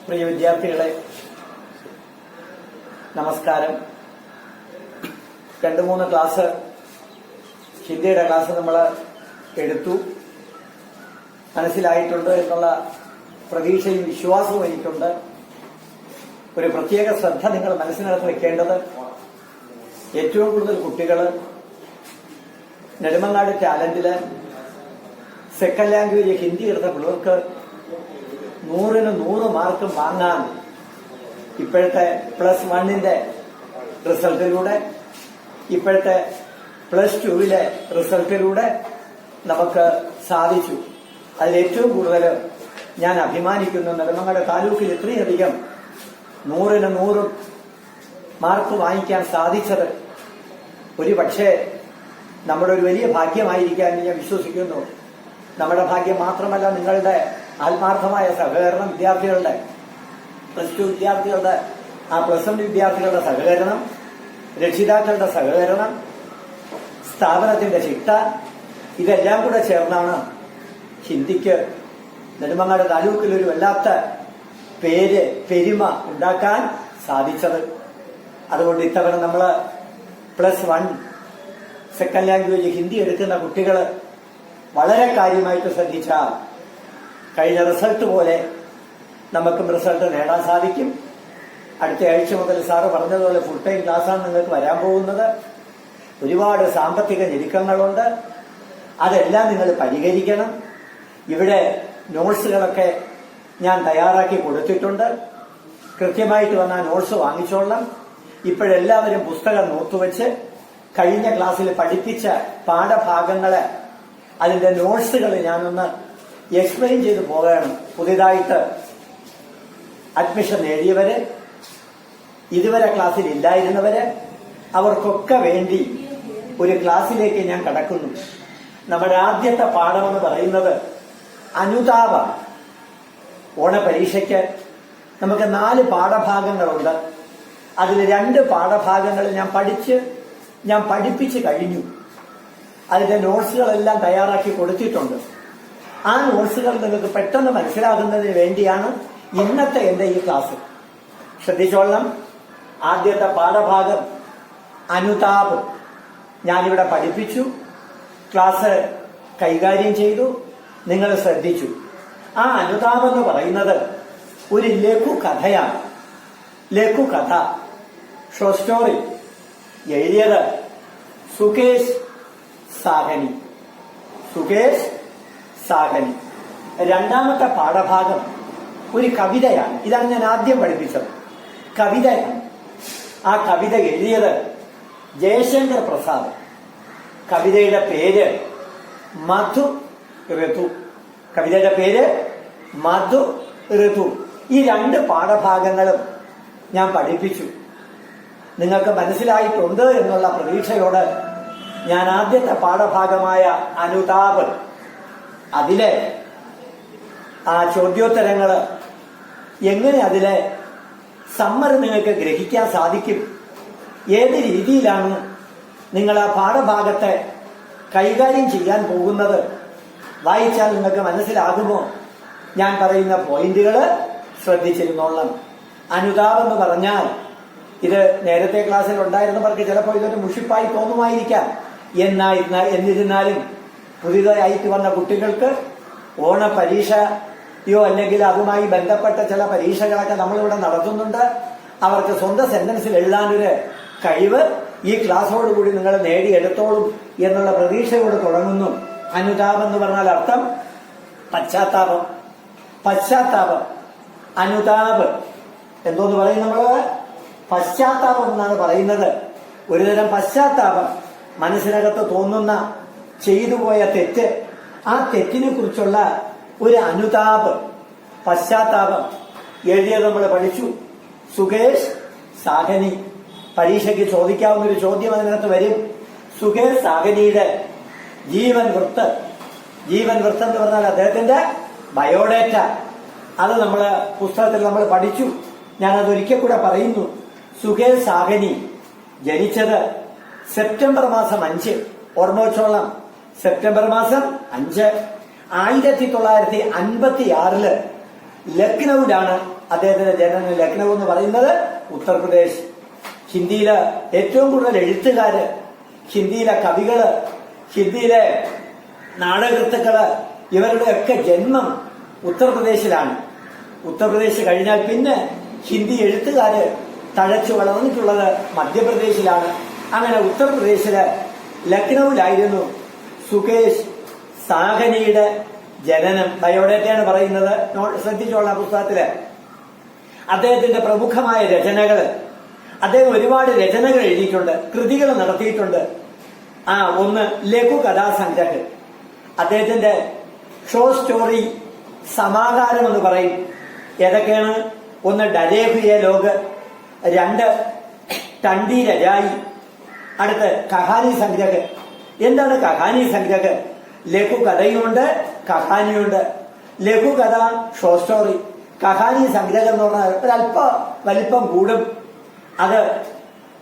പ്രിയ വിദ്യാർത്ഥികളെ, നമസ്കാരം. 2-3 class ഹിന്ദിയുടെ class നമ്മൾ എടുത്തു. മനസ്സിലായിട്ടുണ്ട് എന്നുള്ള പ്രതീക്ഷയും വിശ്വാസവും എനിക്കുണ്ട്. ഒരു പ്രത്യേക ശ്രദ്ധ നിങ്ങൾ മനസ്സിനകത്ത് വെക്കേണ്ടത്, ഏറ്റവും കൂടുതൽ കുട്ടികൾ നെടുമങ്ങാട് ടാലന്റില് സെക്കൻഡ് ലാംഗ്വേജ് ഹിന്ദി എടുത്ത പിള്ളേർക്ക് 100-ന് 100 മാർക്കും വാങ്ങാൻ ഇപ്പോഴത്തെ +1 റിസൾട്ടിലൂടെ, ഇപ്പോഴത്തെ +2 റിസൾട്ടിലൂടെ നമുക്ക് സാധിച്ചു. അതിലേറ്റവും കൂടുതൽ ഞാൻ അഭിമാനിക്കുന്നു. നെടുമങ്ങാട് താലൂക്കിൽ ഇത്രയധികം 100-ന് 100 മാർക്ക് വാങ്ങിക്കാൻ സാധിച്ചത് ഒരുപക്ഷെ നമ്മുടെ ഒരു വലിയ ഭാഗ്യമായിരിക്കാൻ ഞാൻ വിശ്വസിക്കുന്നു. നമ്മുടെ ഭാഗ്യം മാത്രമല്ല, നിങ്ങളുടെ ആത്മാർത്ഥമായ സഹകരണം, വിദ്യാർത്ഥികളുടെ +2 വിദ്യാർത്ഥികളുടെ, +1 വിദ്യാർത്ഥികളുടെ സഹകരണം, രക്ഷിതാക്കളുടെ സഹകരണം, സ്ഥാപനത്തിന്റെ ചിട്ട, ഇതെല്ലാം കൂടെ ചേർന്നാണ് ഹിന്ദിക്ക് നെടുമങ്ങാട് താലൂക്കിൽ ഒരു വല്ലാത്ത പെരുമ ഉണ്ടാക്കാൻ സാധിച്ചത്. അതുകൊണ്ട് ഇത്തവണ നമ്മൾ +1 സെക്കൻഡ് ലാംഗ്വേജ് ഹിന്ദി എടുക്കുന്ന കുട്ടികൾ വളരെ കാര്യമായിട്ട് ശ്രദ്ധിച്ചാൽ കഴിഞ്ഞ റിസൾട്ട് പോലെ നമുക്കും റിസൾട്ട് നേടാൻ സാധിക്കും. അടുത്ത ആഴ്ച മുതൽ സാറ് പറഞ്ഞതുപോലെ ഫുൾ ടൈം ക്ലാസ്സാണ് നിങ്ങൾക്ക് വരാൻ പോകുന്നത്. ഒരുപാട് സാമ്പത്തിക ഞെരുക്കങ്ങളുണ്ട്, അതെല്ലാം നിങ്ങൾ പരിഹരിക്കണം. ഇവിടെ നോട്ട്സുകളൊക്കെ ഞാൻ തയ്യാറാക്കി കൊടുത്തിട്ടുണ്ട്. കൃത്യമായിട്ട് വന്നാൽ നോട്ട്സ് വാങ്ങിച്ചോളാം. ഇപ്പോഴെല്ലാവരും പുസ്തകം നോത്തുവെച്ച് കഴിഞ്ഞ ക്ലാസ്സിൽ പഠിപ്പിച്ച പാഠഭാഗങ്ങളെ, അതിന്റെ നോട്ട്സുകൾ ഞാനൊന്ന് എക്സ്പ്ലെയിൻ ചെയ്ത് പോവുകയാണ്. പുതിയതായിട്ട് അഡ്മിഷൻ നേടിയവര്, ഇതുവരെ ക്ലാസ്സിൽ ഇല്ലായിരുന്നവര്, അവർക്കൊക്കെ വേണ്ടി ഒരു ക്ലാസ്സിലേക്ക് ഞാൻ കടക്കുന്നു. നമ്മുടെ ആദ്യത്തെ പാഠമെന്ന് പറയുന്നത് അനുതാപം. ഓണപരീക്ഷയ്ക്ക് നമുക്ക് 4 പാഠഭാഗങ്ങളുണ്ട്. അതിൽ 2 പാഠഭാഗങ്ങൾ ഞാൻ പഠിപ്പിച്ച് കഴിഞ്ഞു. അതിന്റെ നോട്ട്സുകളെല്ലാം തയ്യാറാക്കി കൊടുത്തിട്ടുണ്ട്. ആ നോട്ട്സുകൾ നിങ്ങൾക്ക് പെട്ടെന്ന് മനസ്സിലാകുന്നതിന് വേണ്ടിയാണ് ഇന്നത്തെ എന്റെ ഈ ക്ലാസ്. ശ്രദ്ധിച്ചോളണം. ആദ്യത്തെ പാഠഭാഗം അനുതാപ് ഞാനിവിടെ പഠിപ്പിച്ചു, ക്ലാസ് കൈകാര്യം ചെയ്തു, നിങ്ങൾ ശ്രദ്ധിച്ചു. ആ അനുതാപ് എന്ന് പറയുന്നത് ഒരു ലഘുകഥയാണ്. ലഘുകഥ, ഷോർട്ട് സ്റ്റോറി. എഴുതിയത് സുകേഷ് സാഹനി. രണ്ടാമത്തെ പാഠഭാഗം ഒരു കവിതയാണ്. ഇതാണ് ഞാൻ ആദ്യം പഠിപ്പിച്ചത്, കവിതയാണ്. ആ കവിത എഴുതിയത് ജയശങ്കർ പ്രസാദ്. കവിതയുടെ പേര് മധു ഋതു. ഈ 2 പാഠഭാഗങ്ങളും ഞാൻ പഠിപ്പിച്ചു. നിങ്ങൾക്ക് മനസ്സിലായിട്ടുണ്ട് എന്നുള്ള പ്രതീക്ഷയോട് ഞാൻ ആദ്യത്തെ പാഠഭാഗമായ അനുതാപ്, അതിലെ ആ ചോദ്യോത്തരങ്ങള് എങ്ങനെ, അതിലെ സമ്മറി നിങ്ങൾക്ക് ഗ്രഹിക്കാൻ സാധിക്കും, ഏത് രീതിയിലാണ് നിങ്ങൾ ആ പാഠഭാഗത്തെ കൈകാര്യം ചെയ്യാൻ പോകുന്നത്, വായിച്ചാൽ നിങ്ങൾക്ക് മനസ്സിലാകുമോ? ഞാൻ പറയുന്ന പോയിന്റുകൾ ശ്രദ്ധിച്ചിരുന്നോളാം. അനുതാപ് എന്ന് പറഞ്ഞാൽ, ഇത് നേരത്തെ ക്ലാസ്സിൽ ഉണ്ടായിരുന്നവർക്ക് ചിലപ്പോൾ ഇതൊരു മുഷിപ്പായി തോന്നുമായിരിക്കാം. എന്നിരുന്നാലും പുതിയതായിട്ട് വന്ന കുട്ടികൾക്ക് ഓണപരീക്ഷയോ അല്ലെങ്കിൽ അതുമായി ബന്ധപ്പെട്ട ചില പരീക്ഷകളൊക്കെ നമ്മളിവിടെ നടത്തുന്നുണ്ട്. അവർക്ക് സ്വന്തം സെന്റൻസിൽ എഴുതാനൊരു കഴിവ് ഈ ക്ലാസ്സോടുകൂടി നിങ്ങൾ നേടിയെടുത്തോളും എന്നുള്ള പ്രതീക്ഷയോട് തുടങ്ങുന്നു. അനുതാപം എന്ന് പറഞ്ഞാൽ അർത്ഥം പശ്ചാത്താപം. അനുതാപ് എന്തോന്ന് പറയും നമ്മള്? പശ്ചാത്താപം എന്നാണ് പറയുന്നത്. ഒരുതരം പശ്ചാത്താപം, മനസ്സിനകത്ത് തോന്നുന്ന ചെയ്തുപോയ തെറ്റ്, ആ തെറ്റിനെ കുറിച്ചുള്ള ഒരു അനുതാപ്, പശ്ചാത്താപം. എഴുതിയത് നമ്മൾ പഠിച്ചു, സുകേഷ് സാഹനി. പരീക്ഷയ്ക്ക് ചോദിക്കാവുന്ന ഒരു ചോദ്യം അതിനകത്ത് വരും. സുകേഷ് സാഹനിയുടെ ജീവൻ വൃത്ത് എന്ന് പറഞ്ഞാൽ അദ്ദേഹത്തിന്റെ ബയോഡേറ്റ. അത് നമ്മള് പുസ്തകത്തിൽ നമ്മൾ പഠിച്ചു. ഞാനത് ഒരിക്കൽ കൂടെ പറയുന്നു. സുകേഷ് സാഹനി ജനിച്ചത് സെപ്റ്റംബർ മാസം 5. ഓർമ്മ വെച്ചോളാം, സെപ്റ്റംബർ മാസം 5. 1956 ലക്നൌവിലാണ് അദ്ദേഹത്തിന്റെ ജനനം ലക്നൗ എന്ന് പറയുന്നത് ഉത്തർപ്രദേശ്. ഹിന്ദിയിലെ ഏറ്റവും കൂടുതൽ എഴുത്തുകാര്, ഹിന്ദിയിലെ കവികള്, ഹിന്ദിയിലെ നാടകൃത്തുക്കള്, ഇവരുടെയൊക്കെ ജന്മം ഉത്തർപ്രദേശിലാണ്. ഉത്തർപ്രദേശ് കഴിഞ്ഞാൽ പിന്നെ ഹിന്ദി എഴുത്തുകാര് തഴച്ചു വളർന്നിട്ടുള്ളത് മധ്യപ്രദേശിലാണ്. അങ്ങനെ ഉത്തർപ്രദേശില് ലക്നൌവിലായിരുന്നു സുകേഷ് സാഹനിയുടെ ജനനം. ബയോഡേറ്റയാണ് പറയുന്നത്, ശ്രദ്ധിച്ചോളാം പുസ്തകത്തില്. അദ്ദേഹത്തിന്റെ പ്രമുഖമായ രചനകള്, അദ്ദേഹം ഒരുപാട് രചനകൾ എഴുതിയിട്ടുണ്ട്, കൃതികൾ നടത്തിയിട്ടുണ്ട്. ഒന്ന് ലഘു കഥാസംഗ്രഹ്. അദ്ദേഹത്തിന്റെ ഷോർട്ട് സ്റ്റോറി സമാഹാരം എന്ന് പറയും. ഏതൊക്കെയാണ്? ഒന്ന് ഡരേഹുയെ ലോക്, രണ്ട് ടണ്ടി രജായി, അടുത്ത് കഹാനി സംഗ്രഹ്. എന്താണ് കഹാനി സംഗ്രഹ്? ലഘു കഥയുണ്ട്, കഹാനിയുണ്ട്. ലഘു കഥ ഷോർട്ട് സ്റ്റോറി, കഹാനി സംഗ്രഹം എന്ന് പറഞ്ഞാൽ ഒരല്പ വലിപ്പം കൂടും. അത്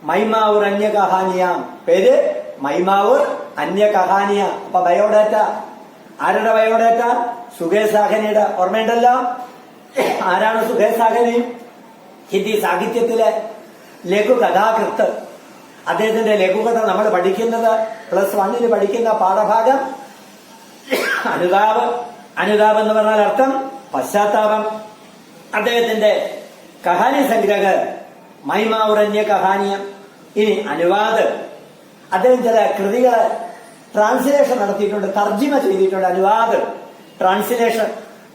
മൈമാവൂർ അന്യ കഹാനിയാം. പേര് മൈമാവൂർ അന്യ കഹാനിയ. അപ്പൊ ബയോഡേറ്റ ആരുടെ ബയോഡേറ്റ? സുകേഷ് സാഹനിയുടെ. ഓർമ്മയുണ്ടല്ലോ, ആരാണ് സുകേഷ് സാഹനി? ഹിന്ദി സാഹിത്യത്തിലെ ലഘു കഥാകൃത്ത്. അദ്ദേഹത്തിന്റെ ലഘുകഥ നമ്മൾ പഠിക്കുന്നത് +1 പഠിക്കുന്ന പാഠഭാഗം അനുതാപ്. അനുതാപ് എന്ന് പറഞ്ഞാൽ അർത്ഥം പശ്ചാത്താപം. അദ്ദേഹത്തിന്റെ കഹാനി സംഗ്രഹ് മൈമാവുറന്യ കഹാനിയം. ഇനി അനുവാദ്. അദ്ദേഹം ചില കൃതികള് ട്രാൻസ്ലേഷൻ നടത്തിയിട്ടുണ്ട്, തർജിമ ചെയ്തിട്ടുണ്ട്. അനുവാദ് ട്രാൻസ്ലേഷൻ,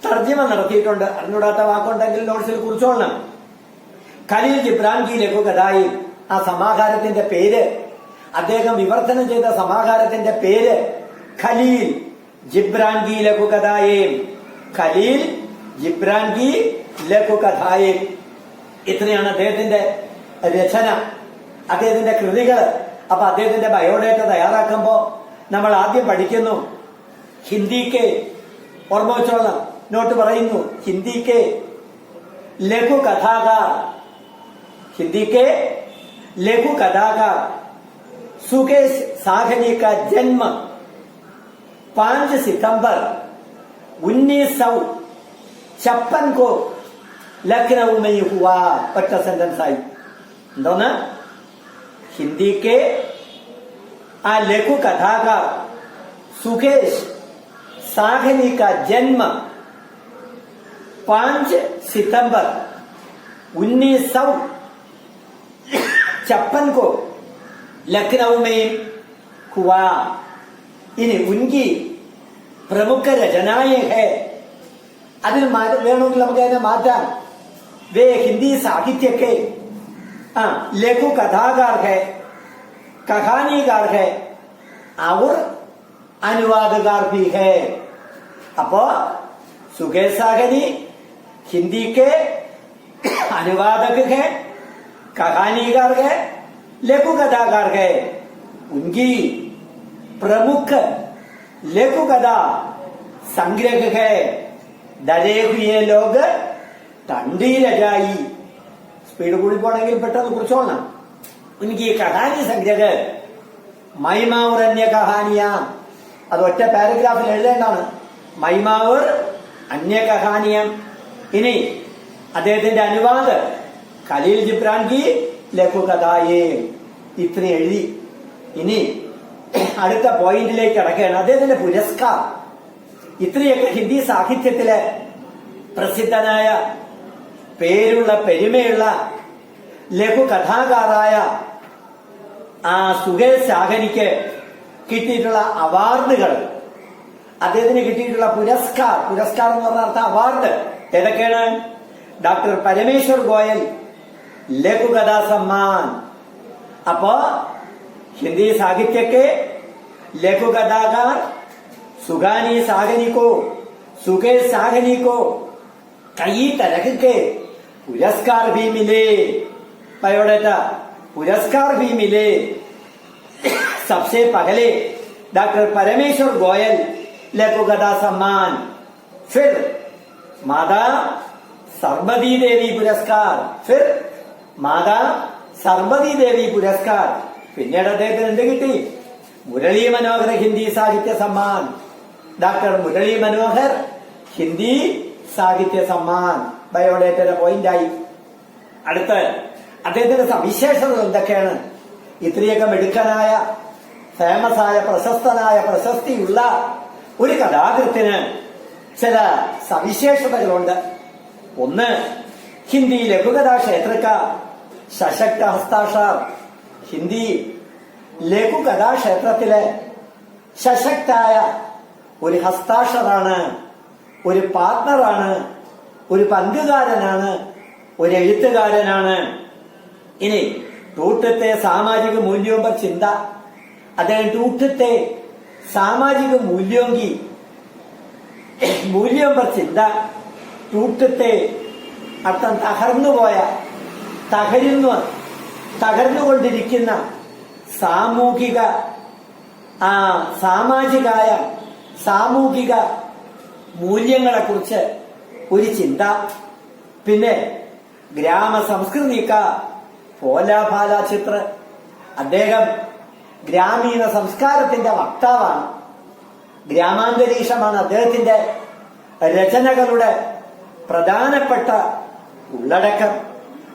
തർജിമ നടത്തിയിട്ടുണ്ട്. അറിഞ്ഞൂടാത്ത വാക്കുണ്ടെങ്കിൽ നോട്ട്സിൽ കുറിച്ചോളണം. ഖലീൽ ജിബ്രാൻ കി ലഘു കഥായി, ആ സമാഹാരത്തിന്റെ പേര്, അദ്ദേഹം വിവർത്തനം ചെയ്ത സമാഹാരത്തിന്റെ പേര് ഖലീൽ ജിബ്രാൻ കി ലഘു കഥായേ. ഖലീൽ ജിബ്രാൻ കി ലഘു കഥായേ. ഇത്രയാണ് അദ്ദേഹത്തിന്റെ രചന, അദ്ദേഹത്തിന്റെ കൃതികൾ. അപ്പൊ അദ്ദേഹത്തിന്റെ ബയോഡേറ്റ തയ്യാറാക്കുമ്പോ നമ്മൾ ആദ്യം പഠിക്കുന്നു ഹിന്ദിക്ക്. ഓർമ്മ വെച്ചോളാം, നോട്ട് പറയുന്നു. ഹിന്ദിക്ക് ലഘു കഥാകാർ, ഹിന്ദിക്ക് ലഘു കഥാകാർ सुकेश साहनी का जन्म 5 सितंबर 1956 को लखनऊ में हुआ. पट्टा सेंटेंस आई दोनों. हिंदी के लेखु कथाकार सुकेश साहनी का जन्म 5 सितंबर 1956 को लखनऊ में हुआ. इन उनकी प्रमुख रचनाएं है. അതിൽ വേണമെങ്കിൽ നമുക്ക് അതിനെ മാറ്റാം. वे हिंदी साहित्य के लघु कथाकार है, कहानीकार है और अनुवादकार भी है. अപ്പോ सुकेश साहनी हिंदी के अनुवादक है, कहानीकार है, लघु कथाकार है. उनकी प्रमुख लघु कथा संग्रह है डरे हुए लोग, टंडी रजाई. സ്പീഡ് കൂടി പോണെങ്കിൽ പെട്ടെന്ന് കുറിച്ചോളണം. ഉനക്ക് കഹാനി സംഗ്രഹ മൈമാവൂർ അന്യ കഹാനിയ. അത് ഒറ്റ പാരഗ്രാഫിൽ എഴുതേണ്ടാണ്. മൈമാവൂർ അന്യ കഹാനിയം. ഇനി അദ്ദേഹത്തിന്റെ അനുവാദ് ഖലീൽ ജിബ്രാൻ കി ലഘു കഥായേ. ഇത്ര എഴുതി. ഇനി അടുത്ത പോയിന്റിലേക്ക് കടക്കുകയാണ്. അദ്ദേഹത്തിന്റെ പുരസ്കാർ. ഇത്രയൊക്കെ ഹിന്ദി സാഹിത്യത്തിലെ പ്രസിദ്ധനായ പേരുള്ള പെരുമയുള്ള ലഘു കഥാകാരായ സുകേഷ് സാഹനിക്ക് കിട്ടിയിട്ടുള്ള അവാർഡുകൾ, അദ്ദേഹത്തിന് കിട്ടിയിട്ടുള്ള പുരസ്കാരം എന്ന് പറഞ്ഞ അർത്ഥം അവാർഡ് ഏതൊക്കെയാണ്? ഡോക്ടർ പരമേശ്വർ ഗോയൽ ലഘു കഥാ സമ്മാൻ. അപ്പോ हिंदी साहित्य के लघु कथाकार सुगानी साहनी को, सुकेश साहनी को कई तरह के पुरस्कार भी मिले. बायोडाटा पुरस्कार भी मिले. सबसे पहले डॉक्टर परमेश्वर गोयल लघु कथा सम्मान, फिर माता सर्वदी देवी पुरस्कार, फिर माता सर्वदी देवी पुरस्कार. പിന്നീട് അദ്ദേഹത്തിന് എന്ത് കിട്ടി? മുരളി മനോഹർ ഹിന്ദി സാഹിത്യ സമ്മാൻ. ഡോക്ടർ മുരളി മനോഹർ ഹിന്ദി സാഹിത്യ സമ്മാൻ. ബയോഡേറ്റയുടെ പോയിന്റായി. അടുത്ത് അദ്ദേഹത്തിന്റെ സവിശേഷതകൾ എന്തൊക്കെയാണ്? ഇത്രയൊക്കെ മിടുക്കനായ, ഫേമസായ, പ്രശസ്തനായ, പ്രശസ്തിയുള്ള ഒരു കഥാകൃത്തിന് ചില സവിശേഷതകളുണ്ട്. ഒന്ന്, ഹിന്ദി ലഘുകഥാ ക്ഷേത്രക്ക സശക്ത ഹസ്താക്ഷർ. ഹിന്ദി ലഘുകഥാക്ഷേത്രത്തിലെ സശക്തായ ഒരു ഹസ്താക്ഷറാണ്, ഒരു പാർട്ണറാണ്, ഒരു പങ്കുകാരനാണ്, ഒരു എഴുത്തുകാരനാണ്. ഇനി ടൂട്ടത്തെ സാമാജിക മൂല്യോം പർ ചിന്ത. അദ്ദേഹം ടൂട്ടത്തെ സാമാജിക മൂല്യോം പർ ചിന്ത. ടൂട്ടത്തെ അർത്ഥം തകർന്നുപോയ, തകർന്നുകൊണ്ടിരിക്കുന്ന സാമൂഹിക മൂല്യങ്ങളെ കുറിച്ച് ഒരു ചിന്ത. പിന്നെ ഗ്രാമ സംസ്കൃതിക്ക ഫോലാഫാല ചിത്ര. അദ്ദേഹം ഗ്രാമീണ സംസ്കാരത്തിന്റെ വക്താവാണ്. ഗ്രാമാന്തരീക്ഷമാണ് അദ്ദേഹത്തിന്റെ രചനകളുടെ പ്രധാനപ്പെട്ട ഉള്ളടക്കം.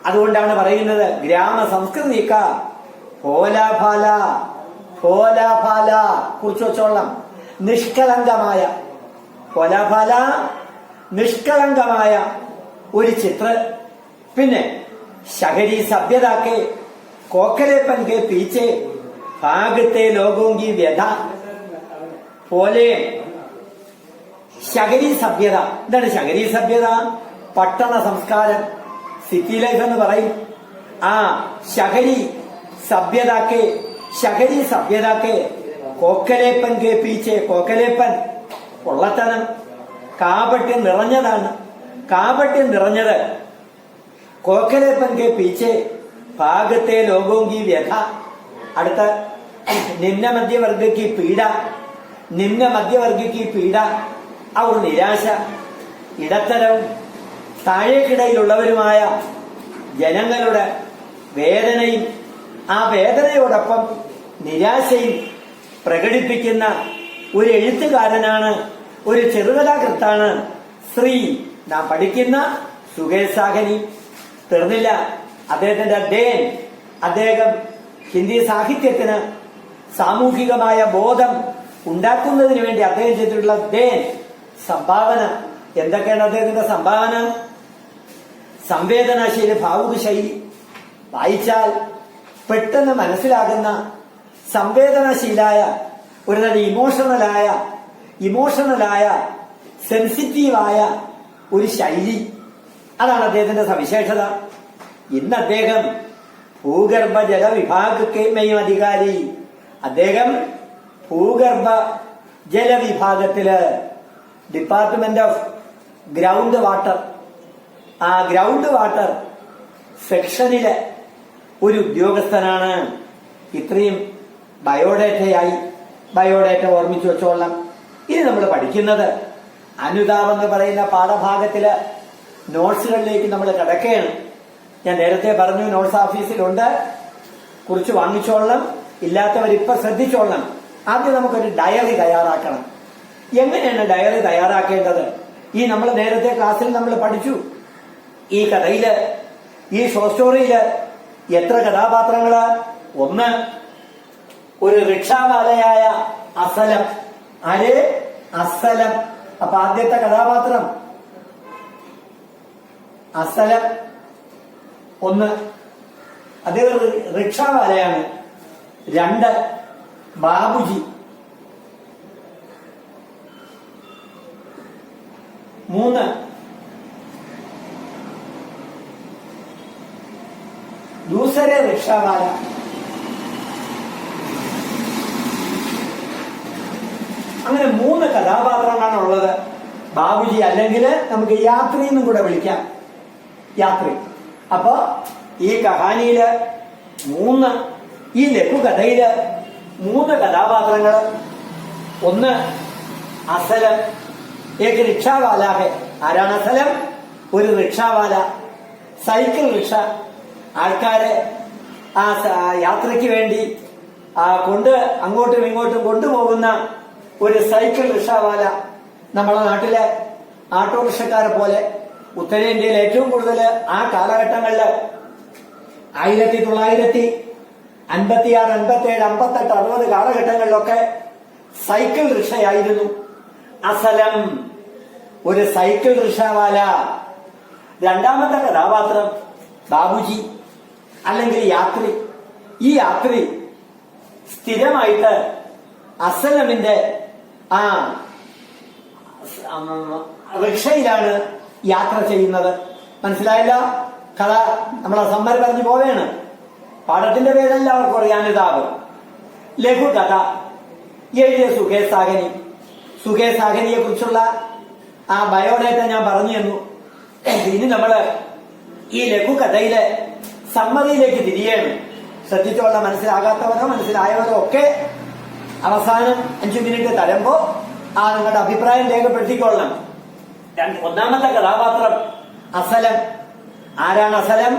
അതുകൊണ്ടാണ് പറയുന്നത് ഗ്രാമ സംസ്കൃതിക്ക ഫോലാഫാല. ഫോലാഫാല കുറിച്ച് വെച്ചോളാം. നിഷ്കളങ്കമായ, ഫോലാഫാല നിഷ്കളങ്കമായ ഒരു ചിത്ര. പിന്നെ ശഹരി സഭ്യതാക്കെ കോക്കലേപ്പൻ കെ പീച്ചെ ഭാഗത്തെ ലോകോങ്കി വ്യഥ പോലെ. ശഹരി സഭ്യത. എന്താണ് ശഹരി സഭ്യത? പട്ടണ സംസ്കാരം, സിറ്റി ലൈഫ് എന്ന് പറയും. ആ ശഹരി സഭ്യതാക്കെ കോക്കലേപ്പൻ കെ പീച്ചെ. കോക്കലേപ്പൻ പൊള്ളത്തനം, കാപട്യം നിറഞ്ഞതാണ്. കാപട്യം നിറഞ്ഞത്. കോക്കലേപ്പൻ കെ പീച്ചെ ഭാഗത്തെ ലോകോങ്കി വ്യഥ. അടുത്ത നിമ്ന മധ്യവർഗക്ക് പീഡ. അവർ നിരാശ. ഇടത്തരവും താഴേക്കിടയിലുള്ളവരുമായ ജനങ്ങളുടെ വേദനയും ആ വേദനയോടൊപ്പം നിരാശയും പ്രകടിപ്പിക്കുന്ന ഒരു എഴുത്തുകാരനാണ്, ഒരു ചെറുകഥാകൃത്താണ് ശ്രീ നാം പഠിക്കുന്ന സുകേഷ് സാഹനി. തീർന്നില്ല. അദ്ദേഹത്തിന്റെ അദ്ദേഹം ഹിന്ദി സാഹിത്യത്തിന് സാമൂഹികമായ ബോധം ഉണ്ടാക്കുന്നതിന് വേണ്ടി അദ്ദേഹം ചെയ്തിട്ടുള്ള സംഭാവന എന്തൊക്കെയാണ്? അദ്ദേഹത്തിന്റെ സംഭാവന സംവേദനാശീല ഭാവുക ശൈലി. വായിച്ചാൽ പെട്ടെന്ന് മനസ്സിലാകുന്ന സംവേദനശീലായ, ഒരു തരം ഇമോഷണലായ സെൻസിറ്റീവായ ഒരു ശൈലി. അതാണ് അദ്ദേഹത്തിന്റെ സവിശേഷത. ഇന്ന് അദ്ദേഹം ഭൂഗർഭ ജലവിഭാഗക്കെയും അധികാരി. അദ്ദേഹം ഭൂഗർഭ ജലവിഭാഗത്തില് ഡിപ്പാർട്ട്മെന്റ് ഓഫ് ഗ്രൗണ്ട് വാട്ടർ, ആ ഗ്രൗണ്ട് വാട്ടർ സെക്ഷനിലെ ഒരു ഉദ്യോഗസ്ഥനാണ്. ഇത്രയും ബയോഡേറ്റ ഓർമ്മിച്ചു വെച്ചോളാം. ഇനി നമ്മൾ പഠിക്കുന്നത് അനുതാപം എന്ന് പറയുന്ന പാഠഭാഗത്തില് നോട്ട്സുകളിലേക്ക് നമ്മൾ കിടക്കുകയാണ്. ഞാൻ നേരത്തെ പറഞ്ഞു നോട്ട്സ് ഓഫീസിലുണ്ട്, കുറിച്ച് വാങ്ങിച്ചോളണം. ഇല്ലാത്തവരിപ്പൊ ശ്രദ്ധിച്ചോളണം. ആദ്യം നമുക്കൊരു ഡയറി തയ്യാറാക്കണം. എങ്ങനെയാണ് ഡയറി തയ്യാറാക്കേണ്ടത്? നമ്മൾ നേരത്തെ ക്ലാസ്സിൽ നമ്മൾ പഠിച്ചു. ഈ കഥയില്, ഈ ഷോർട്ട് സ്റ്റോറിയില് എത്ര കഥാപാത്രങ്ങള്? ഒന്ന്, ഒരു റിക്ഷാവാലയായ അസലം. ആര്? അസലം. അപ്പൊ ആദ്യത്തെ കഥാപാത്രം അസലം. ഒന്ന്, അദ്ദേഹം റിക്ഷാവാലയാണ്. രണ്ട്, ബാബുജി. മൂന്ന്, ദൂസരെ റിക്ഷാവാല. അങ്ങനെ മൂന്ന് കഥാപാത്രങ്ങളാണ് ഉള്ളത്. ബാബുജി, അല്ലെങ്കിൽ നമുക്ക് യാത്രി എന്നും കൂടെ വിളിക്കാം. യാത്രി. അപ്പൊ ഈ കഹാനിയില് ഈ ലഘുകഥയില് മൂന്ന് കഥാപാത്രങ്ങൾ. ഒന്ന് അസലം, ഏക റിക്ഷാവാലാഹെ. ആരാണ് അസലം? ഒരു റിക്ഷാവാല. Cycle rickshaw. ആൾക്കാരെ ആ യാത്രയ്ക്ക് വേണ്ടി അങ്ങോട്ടും ഇങ്ങോട്ടും കൊണ്ടുപോകുന്ന ഒരു സൈക്കിൾ റിക്ഷാവാല. നമ്മുടെ നാട്ടിലെ ആട്ടോറിക്ഷക്കാരെ പോലെ ഉത്തരേന്ത്യയിൽ ഏറ്റവും കൂടുതൽ ആ കാലഘട്ടങ്ങളില് 1956, 57, 58, 60 കാലഘട്ടങ്ങളിലൊക്കെ സൈക്കിൾ റിക്ഷയായിരുന്നു. അസലം ഒരു സൈക്കിൾ റിക്ഷാവാല. രണ്ടാമത്തെ കഥാപാത്രം ബാബുജി അല്ലെങ്കിൽ യാത്രി. ഈ യാത്രി സ്ഥിരമായിട്ട് അസലമിന്റെ ആ റിക്ഷയിലാണ് യാത്ര ചെയ്യുന്നത്. മനസ്സിലായില്ല? കഥ നമ്മളെ സമ്മർ പറഞ്ഞു പോവേണ്. പാഠത്തിന്റെ പേരെല്ലാവർക്കും അറിയാനിതാവ്. ലഘുകഥ എഴുതിയ സുകേഷ് സാഹനി. സുകേഷ് സാഹനിയെ കുറിച്ചുള്ള ആ ബയോഡേറ്റ ഞാൻ പറഞ്ഞു തന്നു. ഇനി നമ്മള് ഈ ലഘുകഥയിലെ സമ്മതിയിലേക്ക് തിരിയാണ്. ശ്രദ്ധിച്ചോളാം. മനസ്സിലാകാത്തവരോ മനസ്സിലായവരോ ഒക്കെ അവസാനം 5 മിനിറ്റ് തരുമ്പോ നിങ്ങളുടെ അഭിപ്രായം രേഖപ്പെടുത്തിക്കൊള്ളണം. ഒന്നാമത്തെ കഥാപാത്രം അസലം. ആരാണ് അസലം?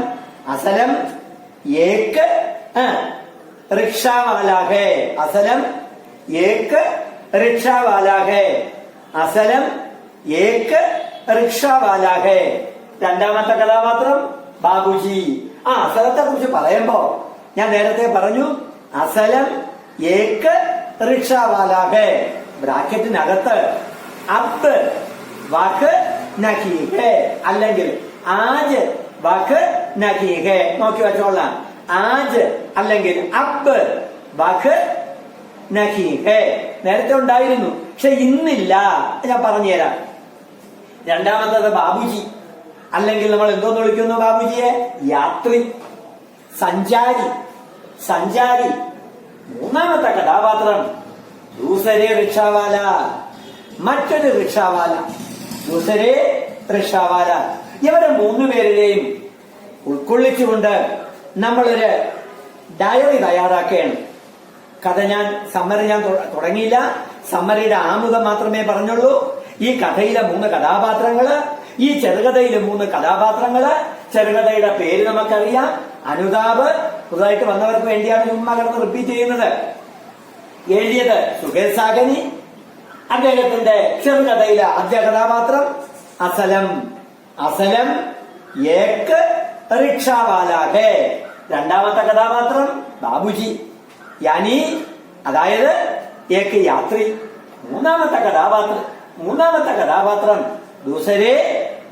അസലം ഏക്ക് റിക്ഷാവാലാ ഹേ. അസലം ഏക്ക് റിക്ഷാവാലാ ഹേ. അസലം ഏക്ക് റിക്ഷാവാലാ ഹേ. രണ്ടാമത്തെ കഥാപാത്രം ബാബുജി. അസലത്തെ കുറിച്ച് പറയുമ്പോ ഞാൻ നേരത്തെ പറഞ്ഞു അസലം ഏക്ക് റിക്ഷാവാലാ ഹേ. ബ്രാക്കറ്റിനകത്ത് അബ് വാക്ക് നഹീ ഹേ അല്ലെങ്കിൽ ആജ് വാക്ക് നഹീ ഹേ. നോക്കി വെച്ചോളാം. ആജ് അല്ലെങ്കിൽ അബ് വാക്ക് നഹീ ഹേ നേരത്തെ ഉണ്ടായിരുന്നു, പക്ഷെ ഇന്നില്ല. ഞാൻ പറഞ്ഞുതരാം. രണ്ടാമത്തത് ബാബുജി അല്ലെങ്കിൽ നമ്മൾ എന്തോന്ന് വിളിക്കുന്നു ബാബുജിയെ? യാത്രി, സഞ്ചാരി, സഞ്ചാരി. മൂന്നാമത്തെ കഥാപാത്രം ദൂസരെ റിക്ഷാവാല. മറ്റൊരു റിക്ഷാവാല. ദൂസരെ റിക്ഷാവാല. ഇവരെ 3 പേരുടെയും ഉൾക്കൊള്ളിച്ചുകൊണ്ട് നമ്മളൊരു ഡയറി തയ്യാറാക്കുകയാണ്. കഥ സമ്മറി ഞാൻ തുടങ്ങിയില്ല. സമ്മറിയുടെ ആമുഖം മാത്രമേ പറഞ്ഞുള്ളൂ. ഈ കഥയിലെ 3 കഥാപാത്രങ്ങള്, ഈ ചെറുകഥയിലെ 3 കഥാപാത്രങ്ങള്. ചെറുകഥയുടെ പേര് നമുക്കറിയാം, അനുതാപ്. പുതുതായിട്ട് വന്നവർക്ക് വേണ്ടിയാണ് ചുമ്മാ കിടന്ന് റിപ്പീറ്റ് ചെയ്യുന്നത്. എഴുതിയത് സുകേഷ് സാഹനി. അദ്ദേഹത്തിന്റെ ചെറുകഥയിലെ ആദ്യ കഥാപാത്രം അസലം. അസലം ഏക്ക് റിക്ഷാവാലാ ഹേ. രണ്ടാമത്തെ കഥാപാത്രം ബാബുജി യാനി, അതായത് ഏക്ക് യാത്രി. മൂന്നാമത്തെ കഥാപാത്രം ദൂസരെ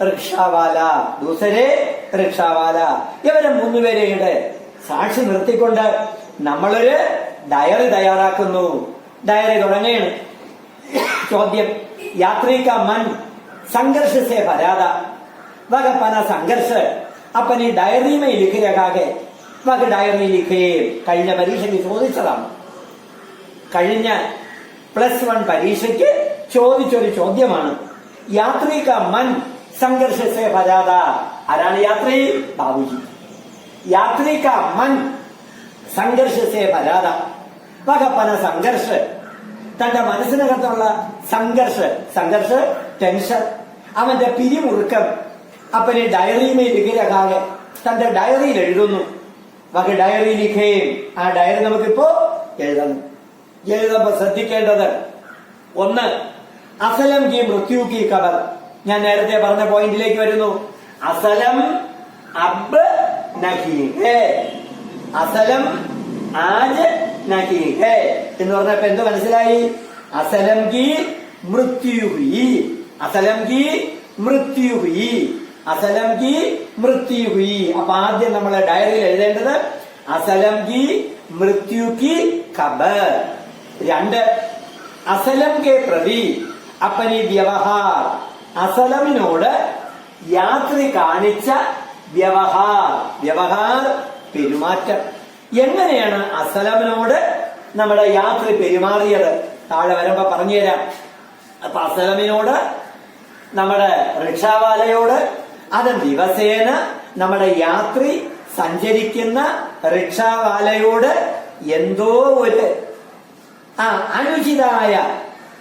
റിക്ഷാവാല. ദൂസരെ റിക്ഷാവാല. ഇവരെ 3 പേരെയുടെ സാക്ഷി നിർത്തിക്കൊണ്ട് നമ്മളൊരു ഡയറി തയ്യാറാക്കുന്നു. ഡയറി തുടങ്ങുകയാണ്. ചോദ്യം: യാത്രി കാ മൻ സംഘർഷ സേ ഭരാത. वह अपना संघर्ष अपनी डायरी में लिख रहा है. वह डायरी लिखे. കഴിഞ്ഞ പരീക്ഷയ്ക്ക് ചോദിച്ചതാണ്. കഴിഞ്ഞ +1 പരീക്ഷയ്ക്ക് ചോദിച്ചൊരു ചോദ്യമാണ്. യാത്രി കാ മൻ സംഘർഷ സേ ഭരാത. ആരാണ് യാത്രി? ബാബുജി. യാത്രി കാ മൻ സംഘർഷ സേ ഭരാത. വഹ അപ്പന സംഘർഷ, തന്റെ മനസ്സിനകത്തുള്ള സംഘർഷ ടെൻഷൻ, അവന്റെ പിരിമുറുക്കം അപ്പനെ ഡയറിമേ ലിഖിരകാകെ തന്റെ ഡയറിയിൽ എഴുതുന്നു. വക ഡയറി ലിഖേ. ആ ഡയറി നമുക്കിപ്പോ എഴുതണം. എഴുതുമ്പോ ശ്രദ്ധിക്കേണ്ടത് 1, അസലം കി മൃത്യു കി ഖബർ. ഞാൻ നേരത്തെ പറഞ്ഞ പോയിന്റിലേക്ക് വരുന്നു. അസലം അബ് നഹീ ഹേ. അസലം ആജ് നഹീ ഹേ എന്ന് പറഞ്ഞപ്പോ എന്ത് മനസ്സിലായി? അസലം കി മൃത്യു ഹുയി. അസലം കി മൃത്യു ഹുയി. അസലം കി മൃത്യു ഹുയി. അപ്പൊ ആദ്യം നമ്മളെ ഡയറിയിൽ എഴുതേണ്ടത് അസലം കി മൃത്യു കി ഖബർ. 2, അസലം കെ പ്രതി അപ്പനി വ്യവഹാർ. അസലമിനോട് യാത്രി കാണിച്ച വ്യവഹാർ പെരുമാറ്റം. എങ്ങനെയാണ് അസലമിനോട് നമ്മുടെ യാത്രി പെരുമാറിയത്? താഴെ വരുമ്പോ പറഞ്ഞുതരാം. അപ്പൊ അസലമിനോട്, നമ്മുടെ റിക്ഷാവാലയോട്, അത് ദിവസേന നമ്മുടെ യാത്രി സഞ്ചരിക്കുന്ന റിക്ഷാവാലയോട് എന്തോ ഒരു അനുചിതമായ,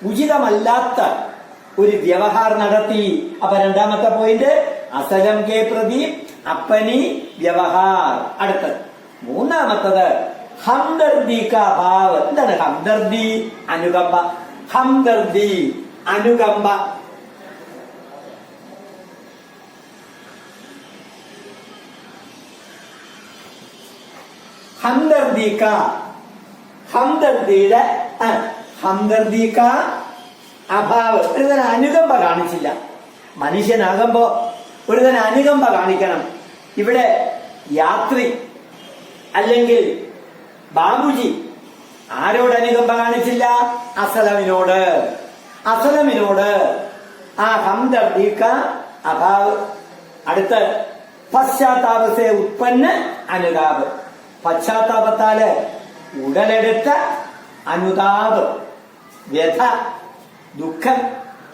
ഉചിതമല്ലാത്ത ഒരു വ്യവഹാർ നടത്തി. അപ്പൊ രണ്ടാമത്തെ പോയിന്റ് അസലം കെ പ്രതി അപ്പനി വ്യവഹാർ. അടുത്തത് മൂന്നാമത്തത് ഹംദർദി കാ ഭാവ്. എന്താണ് ഹംദർദി? അനുകമ്പ. ഹംദർദി അനുകമ്പ. ഹംദർദീക, ഹംദർദിയുടെ ഹംദർദീക അഭാവ്, ഒരുതരം അനുകമ്പ കാണിച്ചില്ല. മനുഷ്യനാകുമ്പോ ഒരുതരം അനുകമ്പ കാണിക്കണം. ഇവിടെ യാത്രി അല്ലെങ്കിൽ ബാബുജി ആരോട് അനുകമ്പ കാണിച്ചില്ല? അസലമിനോട്. അസലമിനോട് ആ ഹംദർദീക അഭാവ്. അടുത്ത് പശ്ചാത്താപസെ ഉത്പന്ന അനുതാപ്, പശ്ചാത്താപത്താല് ഉടലെടുത്ത അനുതാപ്, വ്യഥ, ദുഃഖം,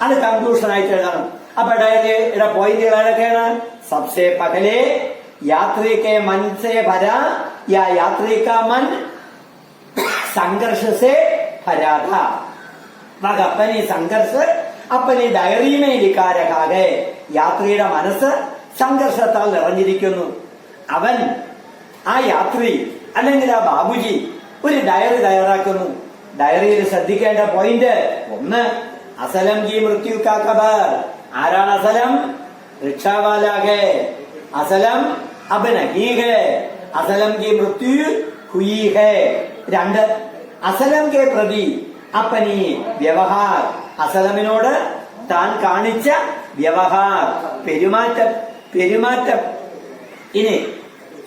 അത് കൺക്ലൂഷനായിട്ട് എഴുതണം. അപ്പൊ ഡയറിയുടെ പോയിന്റുകൾ ഏതൊക്കെയാണ്? സബ്സെ പകലെ യാത്രി കെ मन से भरा या यात्री का मन संघर्ष से भरा था. वह अपनी संघर्ष अपनी ഡയറി में लिखा रखा है. യാത്രിയുടെ മനസ്സ് സംഘർഷത്താൽ നിറഞ്ഞിരിക്കുന്നു. അവൻ, ആ യാത്രി അല്ലെങ്കിൽ ആ ബാബുജി ഒരു ഡയറി തയ്യാറാക്കുന്നു. ഡയറിയിൽ ശ്രദ്ധിക്കേണ്ട പോയിന്റ് ഒന്ന്, അസലം കി മൃത്യു കാ ഖബർ. ആരാണ് അസലം? റിക്ഷാവാലാകെ. അസലം അബ് നഹീ ഹൈ, അസലം കി മൃത്യു ഹുയി ഹൈ. രണ്ട്, അസലം കെ പ്രതി അപ്പനി വ്യവഹാർ. അസലമിനോട് താൻ കാണിച്ച വ്യവഹാർ, പെരുമാറ്റം. ഇനി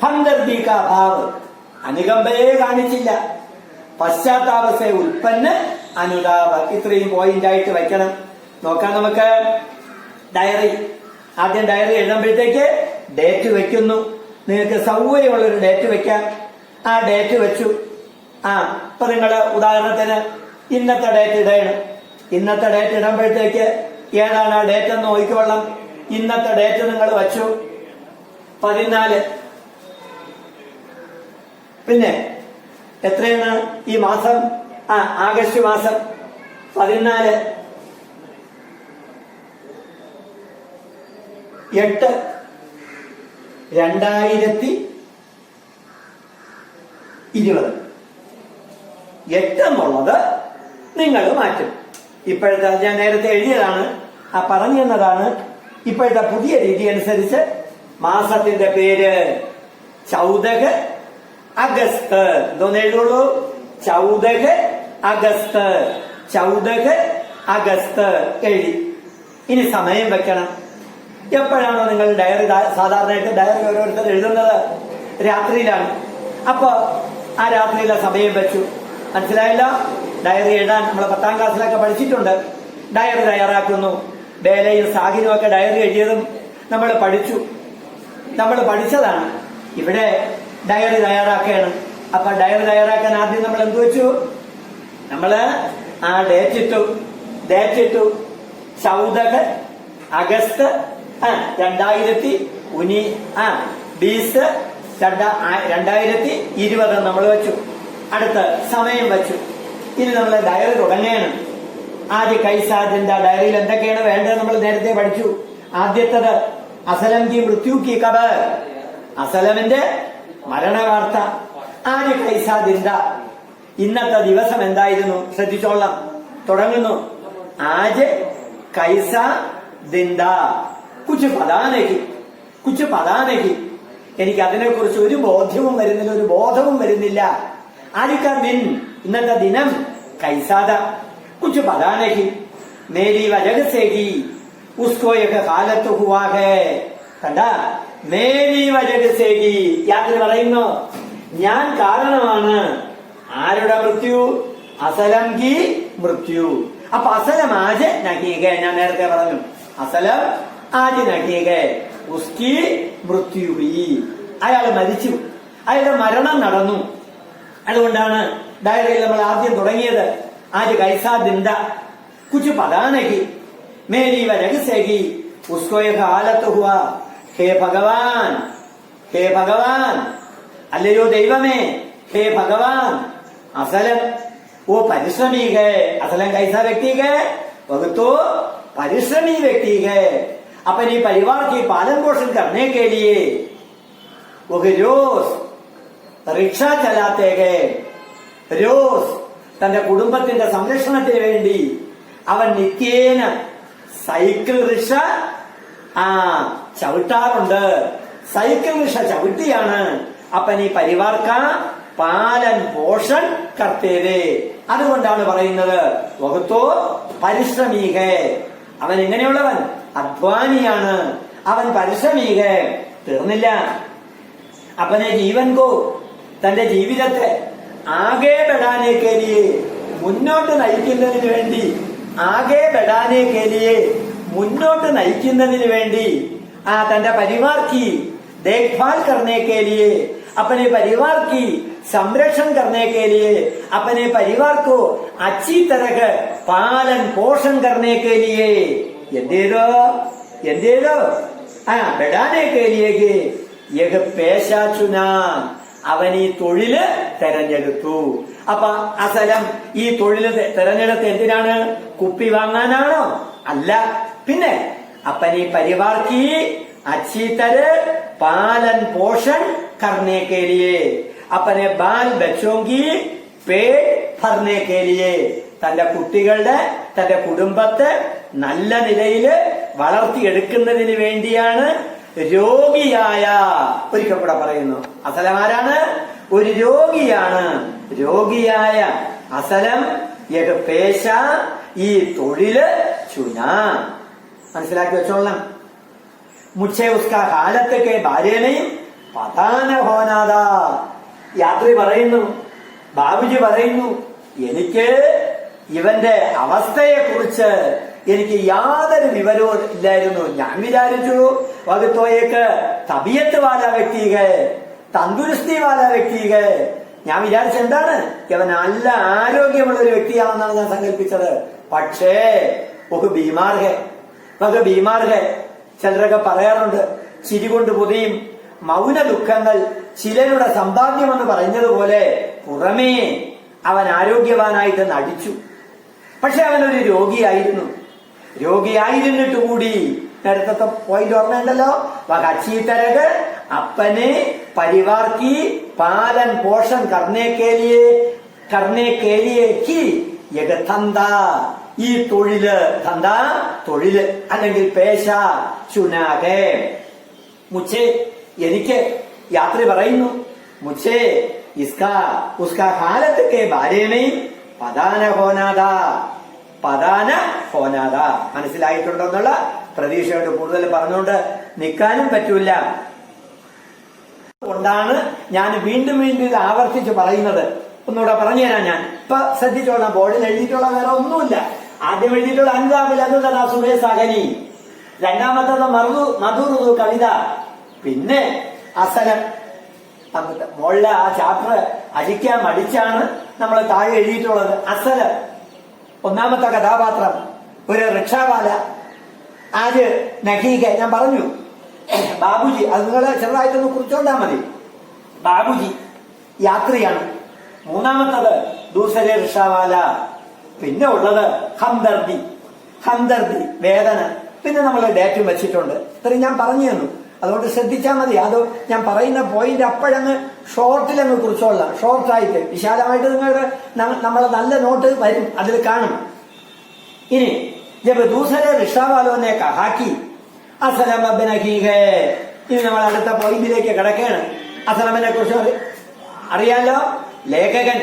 ഹംദർദീക ഭാവ്, അനുകമ്പയെ കാണിച്ചില്ല. പശ്ചാത്താപസെ ഉൽപ്പന്ന അനുതാപ. ഇത്രയും പോയിന്റ് ആയിട്ട് വെക്കണം. നോക്കാം നമുക്ക്. ഡയറി, ആദ്യം ഡയറി എഴുതുമ്പോഴത്തേക്ക് ഡേറ്റ് വെക്കുന്നു. നിങ്ങൾക്ക് സൗകര്യമുള്ളൊരു ഡേറ്റ് വെക്കാം. ആ ഡേറ്റ് വെച്ചു. ഇപ്പൊ നിങ്ങള് ഉദാഹരണത്തിന് ഇന്നത്തെ ഡേറ്റ് ഇടണം. ഇന്നത്തെ ഡേറ്റ് ഇടുമ്പോഴത്തേക്ക് ഏതാണ് ആ ഡേറ്റ് എന്ന് നോക്കിക്കൊള്ളാം. ഇന്നത്തെ ഡേറ്റ് നിങ്ങൾ വച്ചു 14. പിന്നെ എത്രയാണ് ഈ മാസം? ആഗസ്റ്റ് മാസം 14. 8 2020. 8 എന്നുള്ളത് നിങ്ങൾ മാറ്റും. ഇപ്പോഴത്തെ ഞാൻ നേരത്തെ എഴുതിയതാണ്, പറഞ്ഞു തന്നതാണ്. ഇപ്പോഴത്തെ പുതിയ രീതി അനുസരിച്ച് മാസത്തിന്റെ പേര് 14 അഗസ്റ്റ്. എന്തോന്ന് എഴുതുള്ളൂ? 14 അഗസ്റ്റ്. 14 അഗസ്റ്റ് എഴുതി. ഇനി സമയം വെക്കണം. എപ്പോഴാണോ നിങ്ങൾ ഡയറി, സാധാരണയായിട്ട് ഡയറി ഓരോരുത്തർ എഴുതുന്നത് രാത്രിയിലാണ്. അപ്പൊ ആ രാത്രിയിലെ സമയം വെച്ചു. മനസ്സിലായില്ല? ഡയറി എഴുതാൻ നമ്മൾ 10ാം ക്ലാസ്സിലൊക്കെ പഠിച്ചിട്ടുണ്ട്. ഡയറി തയ്യാറാക്കുന്നു. ബേലയും സാഹിനും ഒക്കെ ഡയറി എഴുതിയതും നമ്മൾ പഠിച്ചതാണ്. ഇവിടെ ഡയറി തയ്യാറാക്കുകയാണ്. അപ്പൊ ഡയറി തയ്യാറാക്കാൻ ആദ്യം നമ്മൾ എന്ത് വെച്ചു? നമ്മള് ആ ഡേറ്റ് ഇട്ടു. 14 അഗസ്റ്റ് 2020 നമ്മൾ വെച്ചു. അടുത്ത് സമയം വെച്ചു. ഇനി നമ്മൾ ഡയറി തുടങ്ങുകയാണ്. ആദ്യ കൈസാദിന്റെ ഡയറിയിൽ എന്തൊക്കെയാണ് വേണ്ടത് നമ്മൾ നേരത്തെ പഠിച്ചു. ആദ്യത്തത് അസലം കി മൃത്യു കി ഖബർ, അസലമിന്റെ മരണവാർത്ത. ആദ്യ കൈസാദിന്റെ ഇന്നത്തെ ദിവസം എന്തായിരുന്നു? ശ്രദ്ധിച്ചോളാം. തുടങ്ങുന്നു. ആജ് കൈസാ ദിന്ദ കുച്ച് പതാനഹി. എനിക്ക് അതിനെക്കുറിച്ച് ഒരു ബോധ്യവും വരുന്നില്ല. ആരിക്ക ദിൻ, ഇന്നത്തെ ദിനം. കൈസാദ കുച്ച് പതാനഹി. മേരി വജഹ് സേഹി ഉസ്കോ യഹ് ഹാലത്ത് ഹുവാ ഹൈ. കണ്ട, മേരി വജഹ് സേഹി. യാത്ര പറയുന്നു, ഞാൻ കാരണമാണ്. ആരുടെ മൃത്യു? അസലം കി മൃത്യു. അപ്പൊ അസലം ആജ് നഹീഗ. ഞാൻ നേരത്തെ പറഞ്ഞു, അസലം ആജ് നഹീഗ, ഉസ്കി മൃത്യു ഹുയി. അയാൾ മരിച്ചു, അയാളുടെ മരണം നടന്നു. അതുകൊണ്ടാണ് ഡയറിയിൽ നമ്മൾ ആദ്യം തുടങ്ങിയത്. ആജ് കൈസാ ദിന്ദ കുച്ച് പതാനഹി മേരി വജഹ് സേഹി ഉസ്കോ യഹ് ഹാലത്ത് ഹുവാ. ഹേ ഭഗവാൻ, അല്ലയോ ദൈവമേ, ഹേ ഭഗവാൻ, असलम वो परिश्रमी है. असलम कैसा व्यक्ति है? वह तो परिश्रमी व्यक्ति है. अपने परिवार की पालन पोषण करने के लिए वो रोज रिक्शा चलाते हैं. रोज തന്റെ കുടുംബത്തിന്റെ സംരക്ഷണത്തിന് വേണ്ടി അവൻ നിത്യേന സൈക്കിൾ റിക്ഷ ചവിട്ടാറുണ്ട്. സൈക്കിൾ റിക്ഷ ചവിട്ടിയാണ് अपनी परिवार का പാലൻ പോഷൻ കർത്തേരേ. അതുകൊണ്ടാണ് പറയുന്നത് വകുത്തോ പരിശ്രമീകേ. അവൻ എങ്ങനെയുള്ളവൻ? അധ്വാനിയാണ് അവൻ. പരിശ്രമീകേ. തീർന്നില്ല. अपने जीवन को തന്റെ ജീവിതത്തെ ആകെ ബഡാനെ കേലിയെ മുന്നോട്ട് നയിക്കുന്നതിന് വേണ്ടി ആകെ ബഡാനെ കേലിയെ മുന്നോട്ട് നയിക്കുന്നതിന് വേണ്ടി തന്റെ പരിവാർ की देखभाल करने के लिए अपने परिवार की संरक्षण करने के लिए अपने परिवार को अच्छी तरह पालन पोषण करने के लिए എന്റേതോ ബഡാനെ के लिए യഹ് പേശ ചുനാ. അവൻ ഈ തൊഴില് തെരഞ്ഞെടുത്തു. അപ്പൊ അസലം ഈ തൊഴില് തെരഞ്ഞെടുത്ത് എന്തിനാണ്? കുപ്പി വാങ്ങാനാണോ? അല്ല. പിന്നെ अपनी परिवार की अच्छी तरह पालन पोषण करने के लिए अपने बाल बच्चों की पेट भरने के लिए തന്റെ കുട്ടികളുടെ തന്റെ കുടുംബത്തെ നല്ല നിലയില് വളർത്തിയെടുക്കുന്നതിന് വേണ്ടിയാണ് രോഗിയായ. ഒരിക്കൽ കൂടെ പറയുന്നു, അസലം ആരാണ്? ഒരു രോഗിയാണ്. രോഗിയായ അസലം യഹ് പേശ, ഈ തൊഴില് ചുനാ. മനസ്സിലാക്കി വെച്ചോളണം. മുझे उसका हालत के बारे में पता न होना था. യാത്രി പറയുന്നു, ബാബുജി പറയുന്നു, എനിക്ക് ഇവന്റെ അവസ്ഥയെ കുറിച്ച് എനിക്ക് യാതൊരു വിവരവും ഇല്ലായിരുന്നു. ഞാൻ വിചാരിച്ചു വകുത്തോയേക്ക് തബിയത്ത് വാല വ്യക്തികൾ, തന്തുരുസ്തി വാല വ്യക്തികൾ. ഞാൻ വിചാരിച്ച എന്താണ്? ഇവൻ നല്ല ആരോഗ്യമുള്ള ഒരു വ്യക്തിയാണെന്നാണ് ഞാൻ സങ്കല്പിച്ചത്. പക്ഷേ ബീമാർഹെ ചിലരൊക്കെ പറയാറുണ്ട്, ചിരി കൊണ്ട് പൊതിയും മൗന ദുഃഖങ്ങൾ ചിലരുടെ സമ്പാദ്യമെന്ന് പറഞ്ഞതുപോലെ പുറമേ അവൻ ആരോഗ്യവാനായിട്ട് നടിച്ചു. പക്ഷെ അവനൊരു രോഗിയായിരുന്നു. രോഗിയായിരുന്നിട്ട് കൂടി നേരത്തെ പോയിന്റ് ഓർമ്മയുണ്ടല്ലോ, अच्छी तरह अपने परिवार की पालन पोषण करने के लिए ही यह धंधा, ഈ തൊഴില്, ധന്ദ തൊഴില് അല്ലെങ്കിൽ പേശ ചുനാകെ. മുझे എനിക്ക് യാത്രി പറയുന്നു, മുझे इसका उसका हालत के बारे में पता न होना था. മനസ്സിലായിട്ടുണ്ടോ എന്നുള്ള പ്രതീക്ഷയോട് കൂടുതൽ പറഞ്ഞുകൊണ്ട് നിൽക്കാനും പറ്റൂല. കൊണ്ടാണ് ഞാൻ വീണ്ടും ഇത് ആവർത്തിച്ച് പറയുന്നത്. ഒന്നുകൂടെ പറഞ്ഞു തരാം. ഞാൻ ഇപ്പൊ ശ്രദ്ധിച്ചോളാം. ബോർഡിൽ എഴുതിയിട്ടുള്ള വേറെ ഒന്നുമില്ല. ആദ്യം എഴുതിയിട്ടുള്ള അൻസാബിൽ അതുതല സുരേഷ് അഗനി, രണ്ടാമത്തത് മധുറുതു കവിത, പിന്നെ അസലം. മോളിലെ ആ ചാപ്റ്റർ അടിക്കാൻ മടിച്ചാണ് നമ്മൾ താഴെ എഴുതിയിട്ടുള്ളത്. അസലം ഒന്നാമത്തെ കഥാപാത്രം ഒരു റിക്ഷാവാല, ആര് നഹീക. ഞാൻ പറഞ്ഞു ബാബുജി, അത് നിങ്ങൾ ചെറുതായിട്ടൊന്ന് കുറിച്ചോണ്ടാ മതി. ബാബുജി യാത്രിയാണ്. മൂന്നാമത്തത് ദൂസരെ റിക്ഷാവാല. പിന്നെ ഉള്ളത് ഹംദർദി, വേദന. പിന്നെ നമ്മൾ ഡേറ്റും വെച്ചിട്ടുണ്ട്. ഇത്രയും ഞാൻ പറഞ്ഞു തന്നു. അതുകൊണ്ട് ശ്രദ്ധിച്ചാൽ മതി. അത് ഞാൻ പറയുന്ന പോയിന്റ് അപ്പോഴങ്ങ് ഷോർട്ടിലങ്ങ് കുറിച്ചോളാം. ഷോർട്ടായിട്ട്, വിശാലമായിട്ട് നിങ്ങൾക്ക് നമ്മളെ നല്ല നോട്ട് വരും, അതിൽ കാണും. ഇനി ജബ് ദൂസരെ റിക്ഷാവാലോനെ കഹാക്കി അസലം അബ്നഹീഹേ. ഇനി നമ്മൾ അടുത്ത പോയിന്റിലേക്ക് കിടക്കുകയാണ്. അസലമിനെ കുറിച്ച് അറിയാലോ. ലേഖകൻ,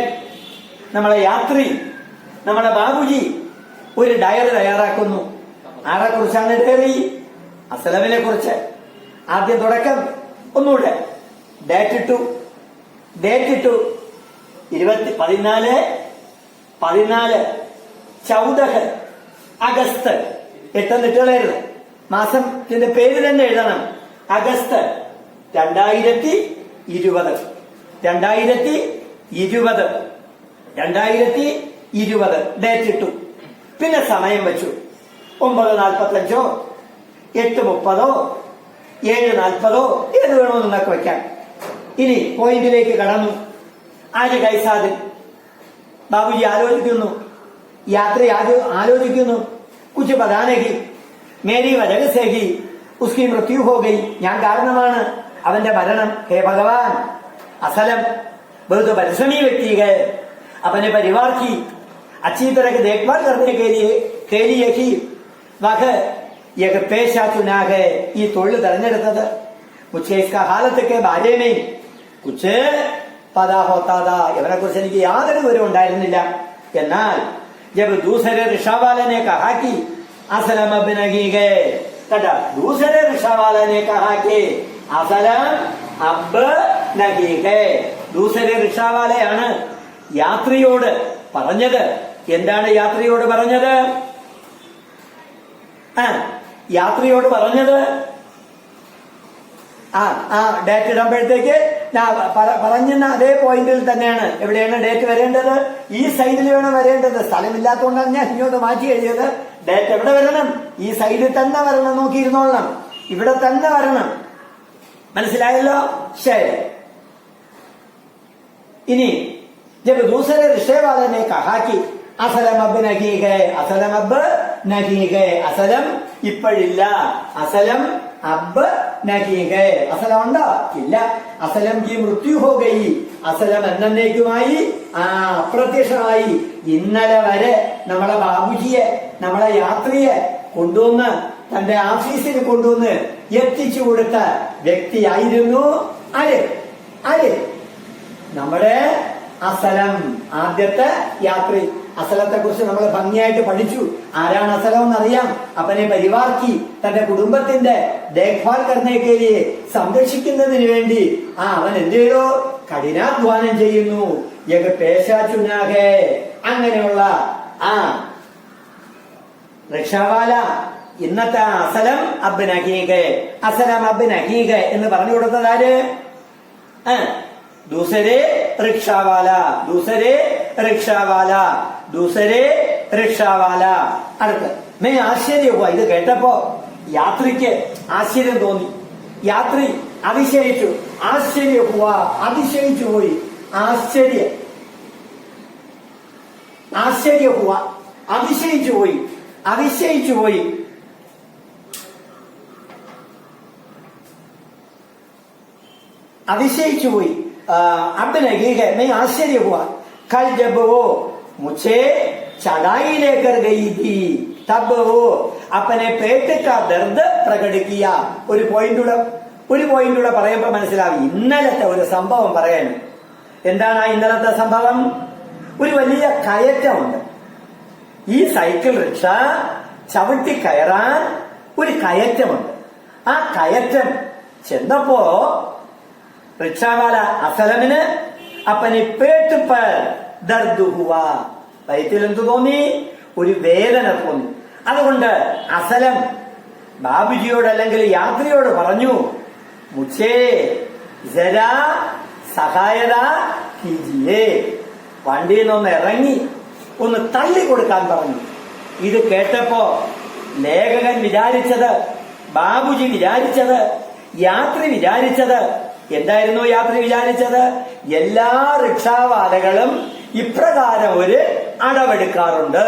നമ്മളെ യാത്രി, നമ്മുടെ ബാബുജി ഒരു ഡയറി തയ്യാറാക്കുന്നു. ആരെ കുറിച്ചാണ് ഡയറി? അസലമിനെ കുറിച്ച്. ആദ്യം തുടക്കം ഒന്നുകൂടെ ഡേറ്റ് ഇട്ടു 14 അഗസ്റ്റ് 8 ഇട്ടുകളായിരുന്നു. മാസത്തിന്റെ പേര് തന്നെ എഴുതണം. അഗസ്റ്റ് 2020 ഡേറ്റ് ഇട്ടു. പിന്നെ സമയം വെച്ചു. 9:45 8:30 7:40 ഏത് വേണോ നിങ്ങൾക്ക് വെക്കാം. ഇനി പോയിന്റിലേക്ക് കടന്നു. ആര് കൈസാദിൻ. ബാബുജി ആലോചിക്കുന്നു, യാത്ര ആലോചിക്കുന്നു. കുച്ച് ബദാനഹി മേരി വജഗസേഹി ഉസ്കി മൃത്യു ഹോ ഗയി. ഞാൻ കാരണമാണ് അവന്റെ മരണം. ഹേ ഭഗവാൻ, അസലം बहुत परिश्रमी व्यक्ति है. अपने परिवार की अच्छी तरह की देखभाल करने के लिए ही वह एक पेशा चुना है. ഈ തൊഴിൽ തെരഞ്ഞെടുത്തത്. मुझे इसका हालत के बारे में कुछ പദാ ഹോത്താദ, ഇവനെ കുറിച്ച് എനിക്ക് യാതൊരു വിവരവും ഉണ്ടായിരുന്നില്ല. എന്നാൽ ജബ് ദൂസരെ ഋഷാവാലനെ കഹാക്കി അസലം അബ് നഗീഗേ, കേട്ടാ, ദൂസരെ ഋഷാവാലനെ കഹാക്കി അസലം അബ് നഗീഗേ. ദൂസരെ ഋഷാവാലയാണ് യാത്രിയോട് പറഞ്ഞത്. എന്താണ് യാത്രിയോട് പറഞ്ഞത്? യാത്രിയോട് പറഞ്ഞത് ഡേറ്റ് ഇടുമ്പോഴത്തേക്ക് പറഞ്ഞ അതേ പോയിന്റിൽ തന്നെയാണ്. എവിടെയാണ് ഡേറ്റ് വരേണ്ടത്? ഈ സൈഡിൽ വേണം വരേണ്ടത്. സ്ഥലമില്ലാത്തതുകൊണ്ടാണ് ഞാൻ ഇങ്ങോട്ട് മാറ്റി എഴുതിയത്. ഡേറ്റ് എവിടെ വരണം? ഈ സൈഡിൽ തന്നെ വരണം. നോക്കിയിരുന്നോളണം, ഇവിടെ തന്നെ വരണം. മനസ്സിലായല്ലോ? ശരി. ഇനി ജബ് ദൂസരെ ഋഷേവാലനെ കഹാക്കി അസലം അബ് നഗീഗേ, അസലം അബ് നഗീഗേ, അസലം ഇപ്പോഴില്ല, അസലം അബ് നഗീഗേ. അസലം ഉണ്ടോ? ഇല്ല. അസലം ഈ മൃത്യു ഹോഗയി, അസലം എന്നേക്കുമായി അപ്രത്യക്ഷമായി. ഇന്നലെ വരെ നമ്മളെ ബാബുജിയെ, നമ്മളെ യാത്രിയെ കൊണ്ടുവന്ന് തന്റെ ഓഫീസിൽ കൊണ്ടുവന്ന് എത്തിച്ചു കൊടുത്ത വ്യക്തിയായിരുന്നു ആര്? നമ്മുടെ അസലം, ആദ്യത്തെ യാത്രി. അസലത്തെ കുറിച്ച് നമ്മൾ ഭംഗിയായിട്ട് പഠിച്ചു. ആരാണ് അസലം എന്നറിയാം. അപ്പനെ പരിവാർക്കി തന്റെ കുടുംബത്തിന്റെ ദേഖ്ഭാൽ കർണേക്കേലിയെ സംരക്ഷിക്കുന്നതിന് വേണ്ടി അവൻ എന്ത് ചെയ്തു? കഠിനാധ്വാനം ചെയ്യുന്നു. പേശാച്ചുനാകെ, അങ്ങനെയുള്ള റിക്ഷാവാല ഇന്നത്തെ അസലം അബ് നഗീഗെ, അസലം അബ് നഗീഗെ എന്ന് പറഞ്ഞു കൊടുത്തതാര്? ദൂസരെ റിക്ഷാവാല, ദൂസരെ റിക്ഷാവാല, ദൂസരെ റിക്ഷാവാല. അടുത്ത് മേ ആശ്ചര്യമാ. ഇത് കേട്ടപ്പോ യാത്രിക്ക് ആശ്ചര്യം തോന്നി. യാത്രി അതിശയിച്ചു. ആശ്ചര്യ ഹുവാ, അതിശയിച്ചു പോയി. ആശ്ചര്യ ഹുവ, അതിശയിച്ചു പോയി, അതിശയിച്ചു പോയി. അതിശയിച്ചു പോയി. अब लगी है, मैं आश्चर्य हुआ. कल जब वो मुझे चढ़ाई लेकर गई थी तब वो अपने पेट का दर्द प्रकट किया. ഒരു പോയിന്റൂടെ പറയുമ്പോ മനസ്സിലാവും. ഇന്നലത്തെ ഒരു സംഭവം പറയാണ്. എന്താണ് ഇന്നലത്തെ സംഭവം? ഒരു വലിയ കയറ്റമുണ്ട്. ഈ സൈക്കിൾ റിക്ഷ ചവിട്ടി കയറാൻ ഒരു കയറ്റമുണ്ട്. ആ കയറ്റം ചെന്നപ്പോ റിക്ഷാവാല അസലമിന് അപ്പനി പേട്ട് പർ ദർദ് ഹുവാ, വയറ്റിൽ എന്ത് തോന്നി? ഒരു വേദന തോന്നി. അതുകൊണ്ട് അസലം ബാബുജിയോട് അല്ലെങ്കിൽ യാത്രിയോട് പറഞ്ഞു, മുझे ജരാ സഹായത കീജിയേ, വണ്ടിയിൽ നിന്നൊന്ന് ഇറങ്ങി ഒന്ന് തള്ളി കൊടുക്കാൻ പറഞ്ഞു. ഇത് കേട്ടപ്പോ ലേഖകൻ വിചാരിച്ചത്, ബാബുജി വിചാരിച്ചത്, യാത്രി വിചാരിച്ചത് എന്തായിരുന്നു? യാത്രി വിചാരിച്ചത് എല്ലാ റിക്ഷാവാലകളും ഇപ്രകാരം ഒരു അടവെടുക്കാറുണ്ട്,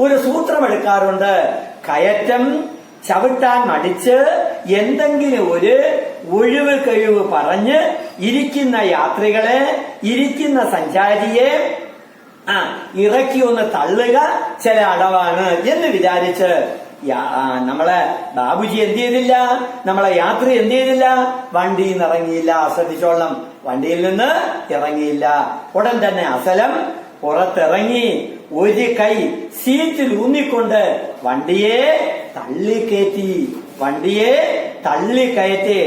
ഒരു സൂത്രമെടുക്കാറുണ്ട്. കയറ്റം ചവിട്ടാൻ മടിച്ച് എന്തെങ്കിലും ഒരു ഒഴിവ് കഴിവ് പറഞ്ഞ് ഇരിക്കുന്ന യാത്രികളെ, ഇരിക്കുന്ന സഞ്ചാരിയെ ഇറക്കി ഒന്ന് തള്ളുക ചില അടവാണ് എന്ന് വിചാരിച്ച് നമ്മളെ ബാബുജി എന്ത് ചെയ്തില്ല? നമ്മളെ യാത്രി എന്ത് ചെയ്തില്ല? വണ്ടിയിൽ നിന്ന് ഇറങ്ങിയില്ല. ശ്രദ്ധിച്ചോളണം, വണ്ടിയിൽ നിന്ന് ഇറങ്ങിയില്ല. ഉടൻ തന്നെ അസലം പുറത്തിറങ്ങി ഒരു കൈ സീറ്റിൽ ഊന്നിക്കൊണ്ട് വണ്ടിയെ തള്ളിക്കയറ്റി, വണ്ടിയെ തള്ളിക്കയറ്റി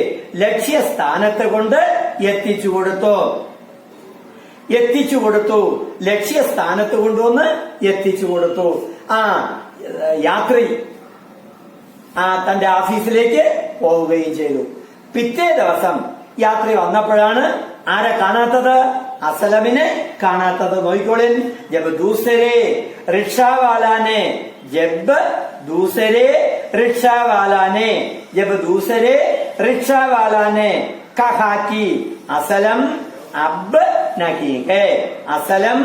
ലക്ഷ്യസ്ഥാനത്ത് കൊണ്ട് എത്തിച്ചു കൊടുത്തു. ലക്ഷ്യസ്ഥാനത്ത് കൊണ്ടുവന്ന് എത്തിച്ചു കൊടുത്തു. യാത്രി തന്റെ ഓഫീസിലേക്ക് പോവുകയും ചെയ്തു. പിറ്റേ ദിവസം യാത്രി വന്നപ്പോഴാണ് ആരെ കാണാത്തത്? അസലമിനെ കാണാത്തത്. നോക്കിക്കോളിൻ. ജബ് ദൂസരെ റിക്ഷാവാലാനെ, ജബ് ദൂസരെ റിക്ഷാവാലാനെ, ജബ് ദൂസരെ റിക്ഷാവാലാനെ കഹാക്കി അസലം അബ് നഹീ ഹൈ, അസലം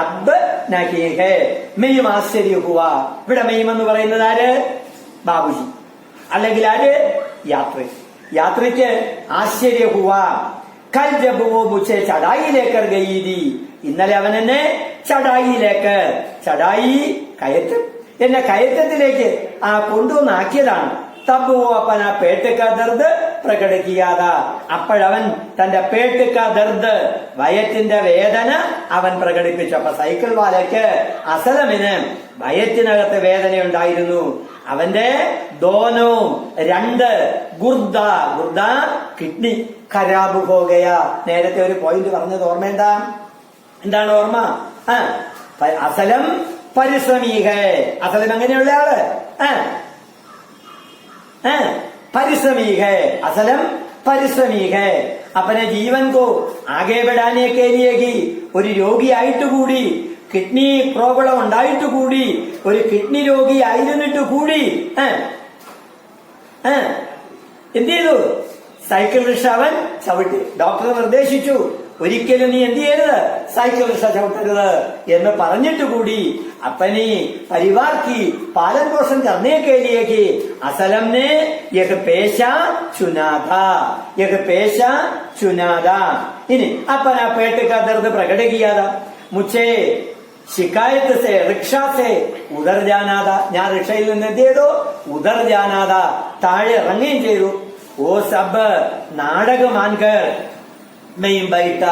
അബ് നഹീ ഹൈ. മെയ്യും ആശ്ചര്യ ഹുവാ. ഇവിടെ മെയ്യം എന്ന് പറയുന്നത് ആര്? ബാബുജി. അല്ലെങ്കിൽ ആര്? യാത്രി. യാത്രിക്ക് ആശ്ചര്യ ഹുവാ. കൽ ജബ് വോ മുझे ചടായി ലേക്കർ ഗയി थी, ഇന്നലെ അവൻ എന്നെ ചടായിലേക്ക്, ചടായി കയറ്റം, എന്നെ കയറ്റത്തിലേക്ക് കൊണ്ടുവന്നാക്കിയതാണ്. തബ് വോ അപ്പന പേട്ട് കാ ദർദ് പ്രകടിക്കാത. അപ്പോഴവൻ തന്റെ പേട്ടുക ദർദ്, വയറ്റിന്റെ വേദന അവൻ പ്രകടിപ്പിച്ചു. അപ്പൊ സൈക്കിൾ വാലയ്ക്ക് അസലമിന് വയറ്റിനകത്ത് വേദനയുണ്ടായിരുന്നു. അവന്റെ ദോനോ രണ്ട്, ഗുർദ ഗുർദ കിഡ്നി ഖരാബ് ഹോഗയ. നേരത്തെ ഒരു പോയിന്റ് പറഞ്ഞത് ഓർമ്മ എന്താണ് ഓർമ്മ? അസലം പരിശ്രമീക. അസലം എങ്ങനെയുള്ള ആള്? പരിശ്രമീക. അസലം പരിശ്രമീക. अपने जीवन को आगे बढ़ाने के लिए ही ഒരു രോഗിയായിട്ട് കൂടി, കിഡ്നി പ്രോബ്ലം ഉണ്ടായിട്ട് കൂടി, ഒരു കിഡ്നി രോഗി ആയിരുന്നിട്ട് കൂടി എന്ത് ചെയ്തു? സൈക്കിൾ റിക്ഷ അവൻ ചവിട്ടി. ഡോക്ടർ നിർദ്ദേശിച്ചു, ഒരിക്കലും നീ എന്ത് ചെയ്യരുത്, സൈക്കിൾ റിക്ഷ ചവിട്ടരുത് എന്ന് പറഞ്ഞിട്ട് കൂടി अपनी परिवार की पालन पोषण करने के लिए कि असलम ने एक पेशा चुना था, एक पेशा चुना था. इन्हें अपना पेट का दर्द प्रकट किया था. मुझे शिकायत से रिक्शा से उधर जाना था. ഞാൻ റിക്ഷയിൽ നിന്ന് എന്ത് ചെയ്തു? ഉദർ ജാനാഥ, താഴെ ഇറങ്ങുകയും ചെയ്തു. ഓ സബ് നാടകമാൻകർ മെയിൻ ബൈട്ട.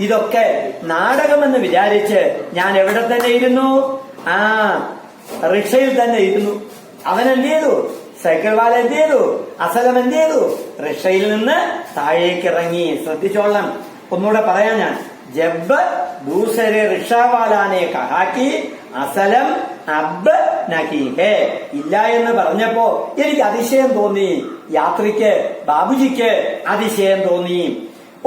ഇതൊക്കെ നാടകമെന്ന് വിചാരിച്ച് ഞാൻ എവിടെ തന്നെ ഇരുന്നു? റിക്ഷയിൽ തന്നെ ഇരുന്നു. അവൻ എന്ത് ചെയ്തു? സൈക്കിൾ വാല എന്ത് ചെയ്തു? അസലം എന്ത് ചെയ്തു? റിക്ഷയിൽ നിന്ന് താഴേക്ക് ഇറങ്ങി. ശ്രദ്ധിച്ചോളണം, ഒന്നുകൂടെ പറയാൻ ഞാൻ. ജബ് ദൂസരെ റിക്ഷാവാലാനെ കഹാക്കി അസലം അബ് നഹീ ഹേ. ഇല്ല എന്ന് പറഞ്ഞപ്പോ എനിക്ക് അതിശയം തോന്നി. യാത്രിക്ക്, ബാബുജിക്ക് അതിശയം തോന്നി.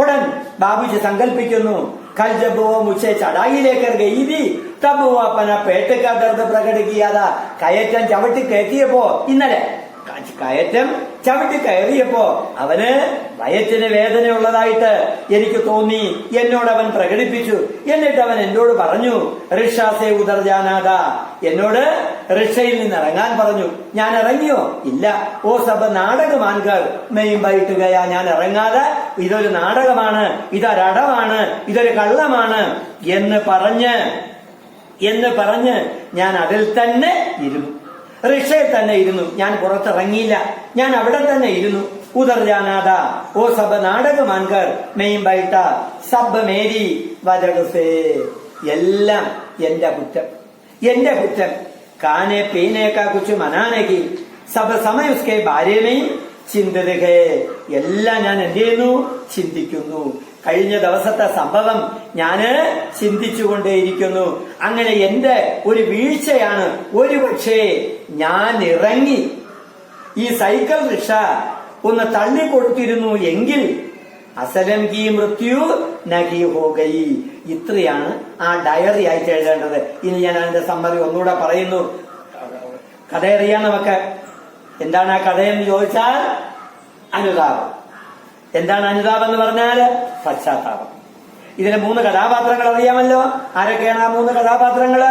ഉടൻ ബാബുജി സങ്കല്പിക്കുന്നു, കൽ ജബ് വോ മുझे चढ़ाई लेकर गई थी तब वो अपना पेट का दर्द प्रकट किया था. കയറ്റം ചവിട്ടി കയറ്റിയപ്പോ, ഇന്നലെ കയറ്റം ചവിട്ടി കയറിയപ്പോ അവന് വയറ്റിന് വേദനയുള്ളതായിട്ട് എനിക്ക് തോന്നി. എന്നോട് അവൻ പ്രകടിപ്പിച്ചു. എന്നിട്ട് അവൻ എന്നോട് പറഞ്ഞു, റിക്ഷാസെ ഉദർ ജാനാഥ, എന്നോട് റിക്ഷയിൽ നിന്ന് ഇറങ്ങാൻ പറഞ്ഞു. ഞാൻ ഇറങ്ങിയോ? ഇല്ല. ഓ സബ് നാടകമാൻകർ മെയിൻ ബൈട്ടുകയാ. ഞാൻ ഇറങ്ങാതെ ഇതൊരു നാടകമാണ്, ഇതൊരടവാണ്, ഇതൊരു കള്ളമാണ് എന്ന് പറഞ്ഞ് ഞാൻ അതിൽ തന്നെ ഇരുന്നു. റിക്ഷയിൽ തന്നെ ഇരുന്നു. ഞാൻ പുറത്തിറങ്ങിയില്ല. ഞാൻ അവിടെ തന്നെ ഇരുന്നു. ഉദർ ജാനാഥ ഓ സബ് നാടകമാൻകർ മെയിൻ ബൈട്ട സബ് മേരി വജഗസേ. എല്ലാം എന്റെ കുറ്റം, എന്റെ കുറ്റം. കാനെ പീനെ കാ കുച്ച് മനാനകി സബ് സമയ ഉസ്കെ ബാരേമേയും ചിന്തിതകേ. എല്ലാം ഞാൻ എന്ത് ചെയ്യുന്നു? ചിന്തിക്കുന്നു. കഴിഞ്ഞ ദിവസത്തെ സംഭവം ഞാന് ചിന്തിച്ചുകൊണ്ടേയിരിക്കുന്നു. അങ്ങനെ എന്റെ ഒരു വീഴ്ചയാണ്. ഒരുപക്ഷേ ഞാൻ ഇറങ്ങി ഈ സൈക്കിൾ റിക്ഷ ഒന്ന് തള്ളിക്കൊടുത്തിരുന്നു എങ്കിൽ അസലം കി മൃത്യു നഹി ഹോ ഗയി. ഇത്രയാണ് ആ ഡയറി ആയിട്ട് എഴുതേണ്ടത്. ഇനി ഞാൻ അതിന്റെ സമ്മറി ഒന്നുകൂടെ പറയുന്നു. കഥ അറിയാം നമുക്ക്. എന്താണ് ആ കഥയെന്ന് ചോദിച്ചാൽ അനുതാപം. എന്താണ് അനുതാപം എന്ന് പറഞ്ഞാൽ? പശ്ചാത്താപം. ഇതിന് 3 കഥാപാത്രങ്ങൾ അറിയാമല്ലോ. ആരൊക്കെയാണ് ആ 3 കഥാപാത്രങ്ങള്?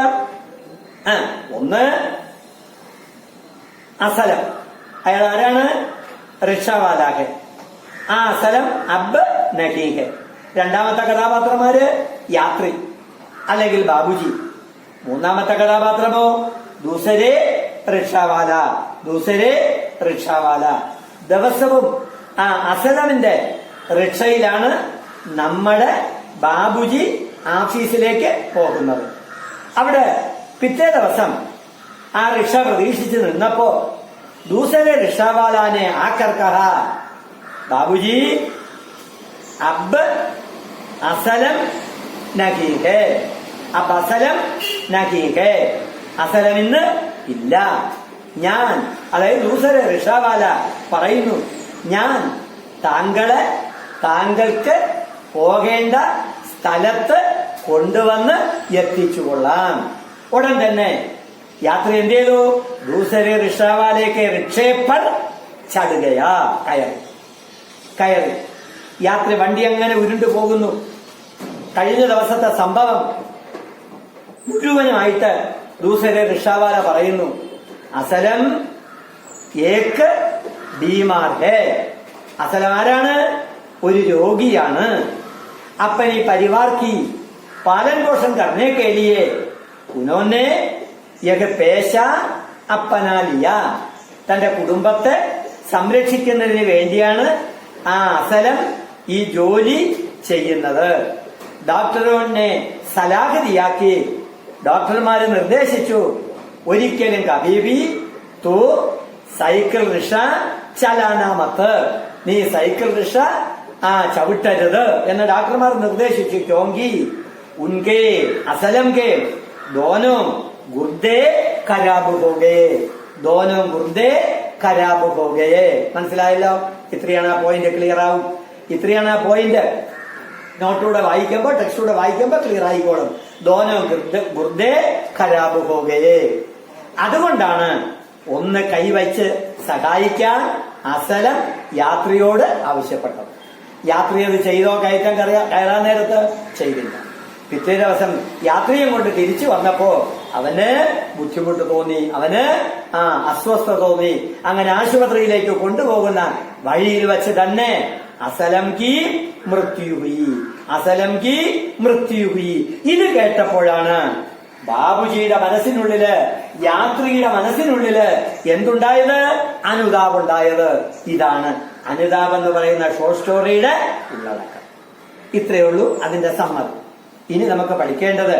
ഒന്ന് അസലം, അയാൾ ആരാണ്? റിക്ഷാവാലാഹ്. ആ അസലം അബ് നഹീഹ്. രണ്ടാമത്തെ കഥാപാത്രമാര്? യാത്രി അല്ലെങ്കിൽ ബാബുജി. മൂന്നാമത്തെ കഥാപാത്രമോ ദൂസരെ റിക്ഷാവാല, ദൂസരെ റിക്ഷാവാല. ദിവസവും ആ അസലമിന്റെ റിക്ഷയിലാണ് നമ്മുടെ ബാബുജി ഓഫീസിലേക്ക് പോകുന്നത്. അവിടെ പിറ്റേ ദിവസം ആ റിക്ഷ പ്രതീക്ഷിച്ച് നിന്നപ്പോ ദൂസരെ റിക്ഷാവാലാനെ ആക്കർ കഹാ, ബാബുജി അബ് അസലം നഹീ ഹേ. അബ് അസലം നഹീ ഹേ. അസലം ഇന്ന് ഇല്ല. ഞാൻ, അതായത് ദൂസരെ റിക്ഷാവാല പറയുന്നു, ഞാൻ താങ്കൾക്ക് പോകേണ്ട സ്ഥലത്ത് കൊണ്ടുവന്ന് എത്തിച്ചുകൊള്ളാം. ഉടൻ തന്നെ യാത്ര എന്ത് ചെയ്തു? ദൂസരെ റിക്ഷാവാലേക്ക് റിക്ഷേപ്പർ ചടുകയാ. കയറി യാത്ര. വണ്ടി അങ്ങനെ ഉരുണ്ടു പോകുന്നു. കഴിഞ്ഞ ദിവസത്തെ സംഭവം മുഴുവനുമായിട്ട് ദൂസരെ റിക്ഷാവാല പറയുന്നു, അസലം ഏക്ക് ബീമാർ ഹേ. അസലം ആരാണ്? ഒരു രോഗിയാണ്. अपनी परिवार की पालन पोषण करने के लिए उन्होंने एक पेशा अपना लिया. തന്റെ കുടുംബത്തെ സംരക്ഷിക്കുന്നതിന് വേണ്ടിയാണ് ആ അസലം ഈ ജോലി ചെയ്യുന്നത്. ഡോക്ടറിനെ സലാഹതിയാക്കി ഡോക്ടർമാര് നിർദ്ദേശിച്ചു, ഒരിക്കലും കബീബി തൂ സൈക്കിൾ റിക്ഷ ചലാനാമത്ത്, നീ സൈക്കിൾ റിക്ഷ ചവിട്ടരുത് എന്ന് ഡോക്ടർമാർ നിർദ്ദേശിച്ചു. ക്യോങ്കി ഉൻകെ അസലം കെ ദോനോ ഗുർദേ ഖരാബ് ഹോഗേ, ദോനോ ഗുർദേ ഖരാബ് ഹോഗേ. മനസ്സിലായല്ലോ? ഇത്രയാണ് ആ പോയിന്റ്. ക്ലിയർ ആവും. ഇത്രയാണ് ആ പോയിന്റ്. നോട്ടൂടെ വായിക്കുമ്പോ ടെക്സ്റ്റൂടെ വായിക്കുമ്പോ ക്ലിയർ ആയിക്കോളും. ദോനോ ഗുർദേ ഖരാബ് ഹോഗേ. അതുകൊണ്ടാണ് ഒന്ന് കൈവച്ച് സഹായിക്കാൻ അസലം യാത്രിയോട് ആവശ്യപ്പെട്ടത്. യാത്രി അത് ചെയ്തോ? കയറാൻ നേരത്ത് ചെയ്തില്ല. പിറ്റേ ദിവസം യാത്രിയും കൊണ്ട് തിരിച്ചു വന്നപ്പോ അവന് ബുദ്ധിമുട്ട് തോന്നി, അവന് അസ്വസ്ഥത തോന്നി. അങ്ങനെ ആശുപത്രിയിലേക്ക് കൊണ്ടുപോകുന്ന വഴിയിൽ വെച്ച് തന്നെ അസലം കി മൃത്യു ഹുയി, അസലം കി മൃത്യു ഹുയി. ഇത് കേട്ടപ്പോഴാണ് ബാബുജിയുടെ മനസ്സിനുള്ളില്, യാത്രിയുടെ മനസ്സിനുള്ളില് എന്തുണ്ടായത്? അനുതാപുണ്ടായത്. ഇതാണ് അനുതാപം എന്ന് പറയുന്ന ഷോർട്ട് സ്റ്റോറിയുടെ ഉള്ളടക്കം. ഇത്രയേ ഉള്ളൂ അതിന്റെ സമ്മതി. ഇനി നമുക്ക് പഠിക്കേണ്ടത്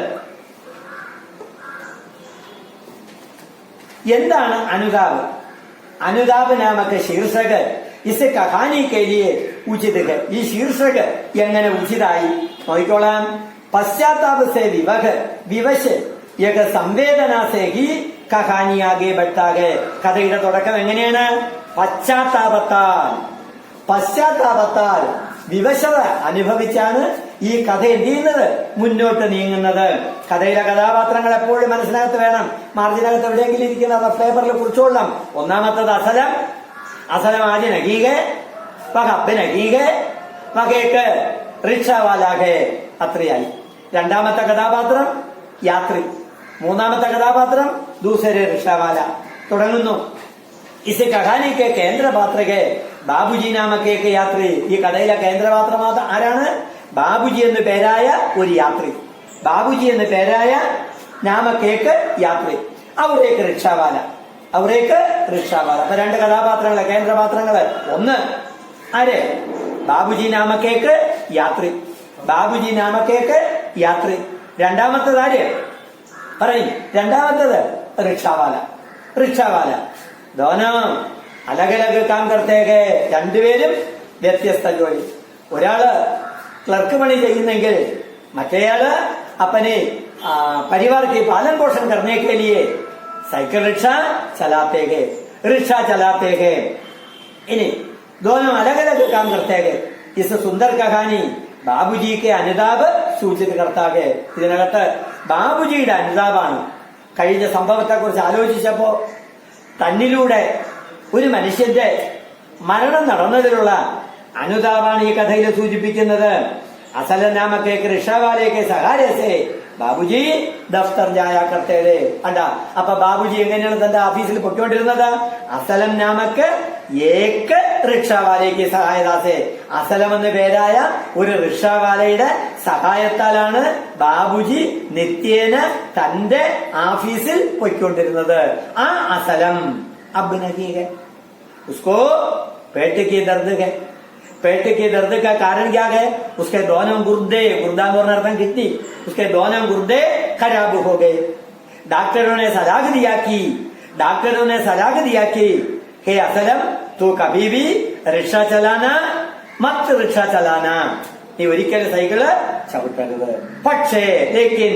എന്താണ് അനുതാപ്. അനുതാപ് നാമക്ക് ശീർഷക് ഇസ് കഹാനി കെലിയെ ഉചിതക്. ഈ ശീർഷക് എങ്ങനെ ഉചിതായി നോക്കിക്കോളാം. പശ്ചാത്താപ് സേ വിവഹ് വിവശ് യക സംവേദനാസേ ഹി കഹാനി ആകെ ബട്ടാകെ. കഥയുടെ തുടക്കം എങ്ങനെയാണ്? പശ്ചാത്താപത്താൽ, പശ്ചാത്താപത്താൽ വിവശത അനുഭവിച്ചാണ് ഈ കഥ എന്ത് ചെയ്യുന്നത്? മുന്നോട്ട് നീങ്ങുന്നത്. കഥയിലെ കഥാപാത്രങ്ങൾ എപ്പോഴും മനസ്സിനകത്ത് വേണം. മാർജിനകത്ത് എവിടെയെങ്കിലും ഇരിക്കുന്നത് പേപ്പറിൽ കുറിച്ചോളാം. ഒന്നാമത്തത് അസലം. അസലം ആദ്യ നഗീകെ വഹബ് നഗീകെ വകേക്ക് റിക്ഷാവാലാകെ. അത്രയായി. രണ്ടാമത്തെ കഥാപാത്രം യാത്രി. മൂന്നാമത്തെ കഥാപാത്രം ദൂസരെ റിക്ഷാവാല. തുടങ്ങുന്നു. ഇസ് കഹാനിക്ക് കേന്ദ്രപാത്രകെ ബാബുജി നാമക്കേക്ക് യാത്രി. ഈ കഥയിലെ കേന്ദ്രപാത്രം ആരാണ്? ബാബുജി എന്ന് പേരായ ഒരു യാത്രി. ബാബുജി എന്ന് പേരായ നാമക്കേക്ക് യാത്രി. അവരേക്ക് റിക്ഷാവാല, അവരേക്ക് റിക്ഷാവാല. അപ്പൊ രണ്ട് കഥാപാത്രങ്ങള്, കേന്ദ്രപാത്രങ്ങള്. ഒന്ന് ആര്? ബാബുജി നാമക്കേക്ക് യാത്രി, ബാബുജി നാമക്കേക്ക് യാത്രി. രണ്ടാമത്തത് ആര് പറയും? രണ്ടാമത്തത് റിക്ഷാവാല, റിക്ഷാവാല. ദോനോ അലഗലഗ് കാം കർത്തേക്ക്. രണ്ടുപേരും വ്യത്യസ്ത ജോലി. ഒരാള് ക്ലർക്ക് പണി ചെയ്യുന്നെങ്കിൽ മറ്റേയാള് अपने परिवार के पालन पोषण करने के लिए साइकिल रिक्शा चलाते हैं, रिक्शा चलाते हैं. इन्हें दोनों अलग अलग काम करते हैं. इस सुंदर कहानी ബാബുജി കെ അനുതാപ് സൂചിത കർത്താകെ. ഇതിനകത്ത് ബാബുജിയുടെ അനുതാപാണ്. കഴിഞ്ഞ സംഭവത്തെ കുറിച്ച് ആലോചിച്ചപ്പോ തന്നിലൂടെ ഒരു മനുഷ്യന്റെ മരണം നടന്നതിലുള്ള അനുതാപാണ് ഈ കഥയിൽ സൂചിപ്പിക്കുന്നത്. അസല നാമക്കേക്ക് റിക്ഷാവാലേക്ക് സഹാരസേ ബാബുജി ദഫ്തർ ജായ കർത്തേരെ. അണ്ട അപ്പൊ ബാബുജി എങ്ങനെയാണ് തന്റെ ഓഫീസിൽ പൊയ്ക്കൊണ്ടിരുന്നത്? അസലം നാമക്ക് ഏക്ക് റിക്ഷാവാലേക്ക് സഹായദാസേ. അസലം എന്ന പേരായ ഒരു റിക്ഷാവാലയുടെ സഹായത്താലാണ് ബാബുജി നിത്യേന തന്റെ ഓഫീസിൽ പൊയ്ക്കൊണ്ടിരുന്നത്. ആ അസലം അബ് നഹീ ഹൈ, ഉസ്കോ पेट की दर्द है. पेट की दर्द का कारण क्या है? उसके दोनों गुर्दे, गुर्दा बोलने अर्थम कितनी, उसके दोनों गुर्दे खराब हो गए. डॉक्टरों ने सलाह दिया कि, डॉक्टरों ने सलाह दिया कि हे असलम तू कभी भी रिक्शा चलाना मत, रिक्शा चलाना നീ ഒരിക്കലും സൈക്കിള് ചവിട്ടരുത്. പക്ഷേ लेकिन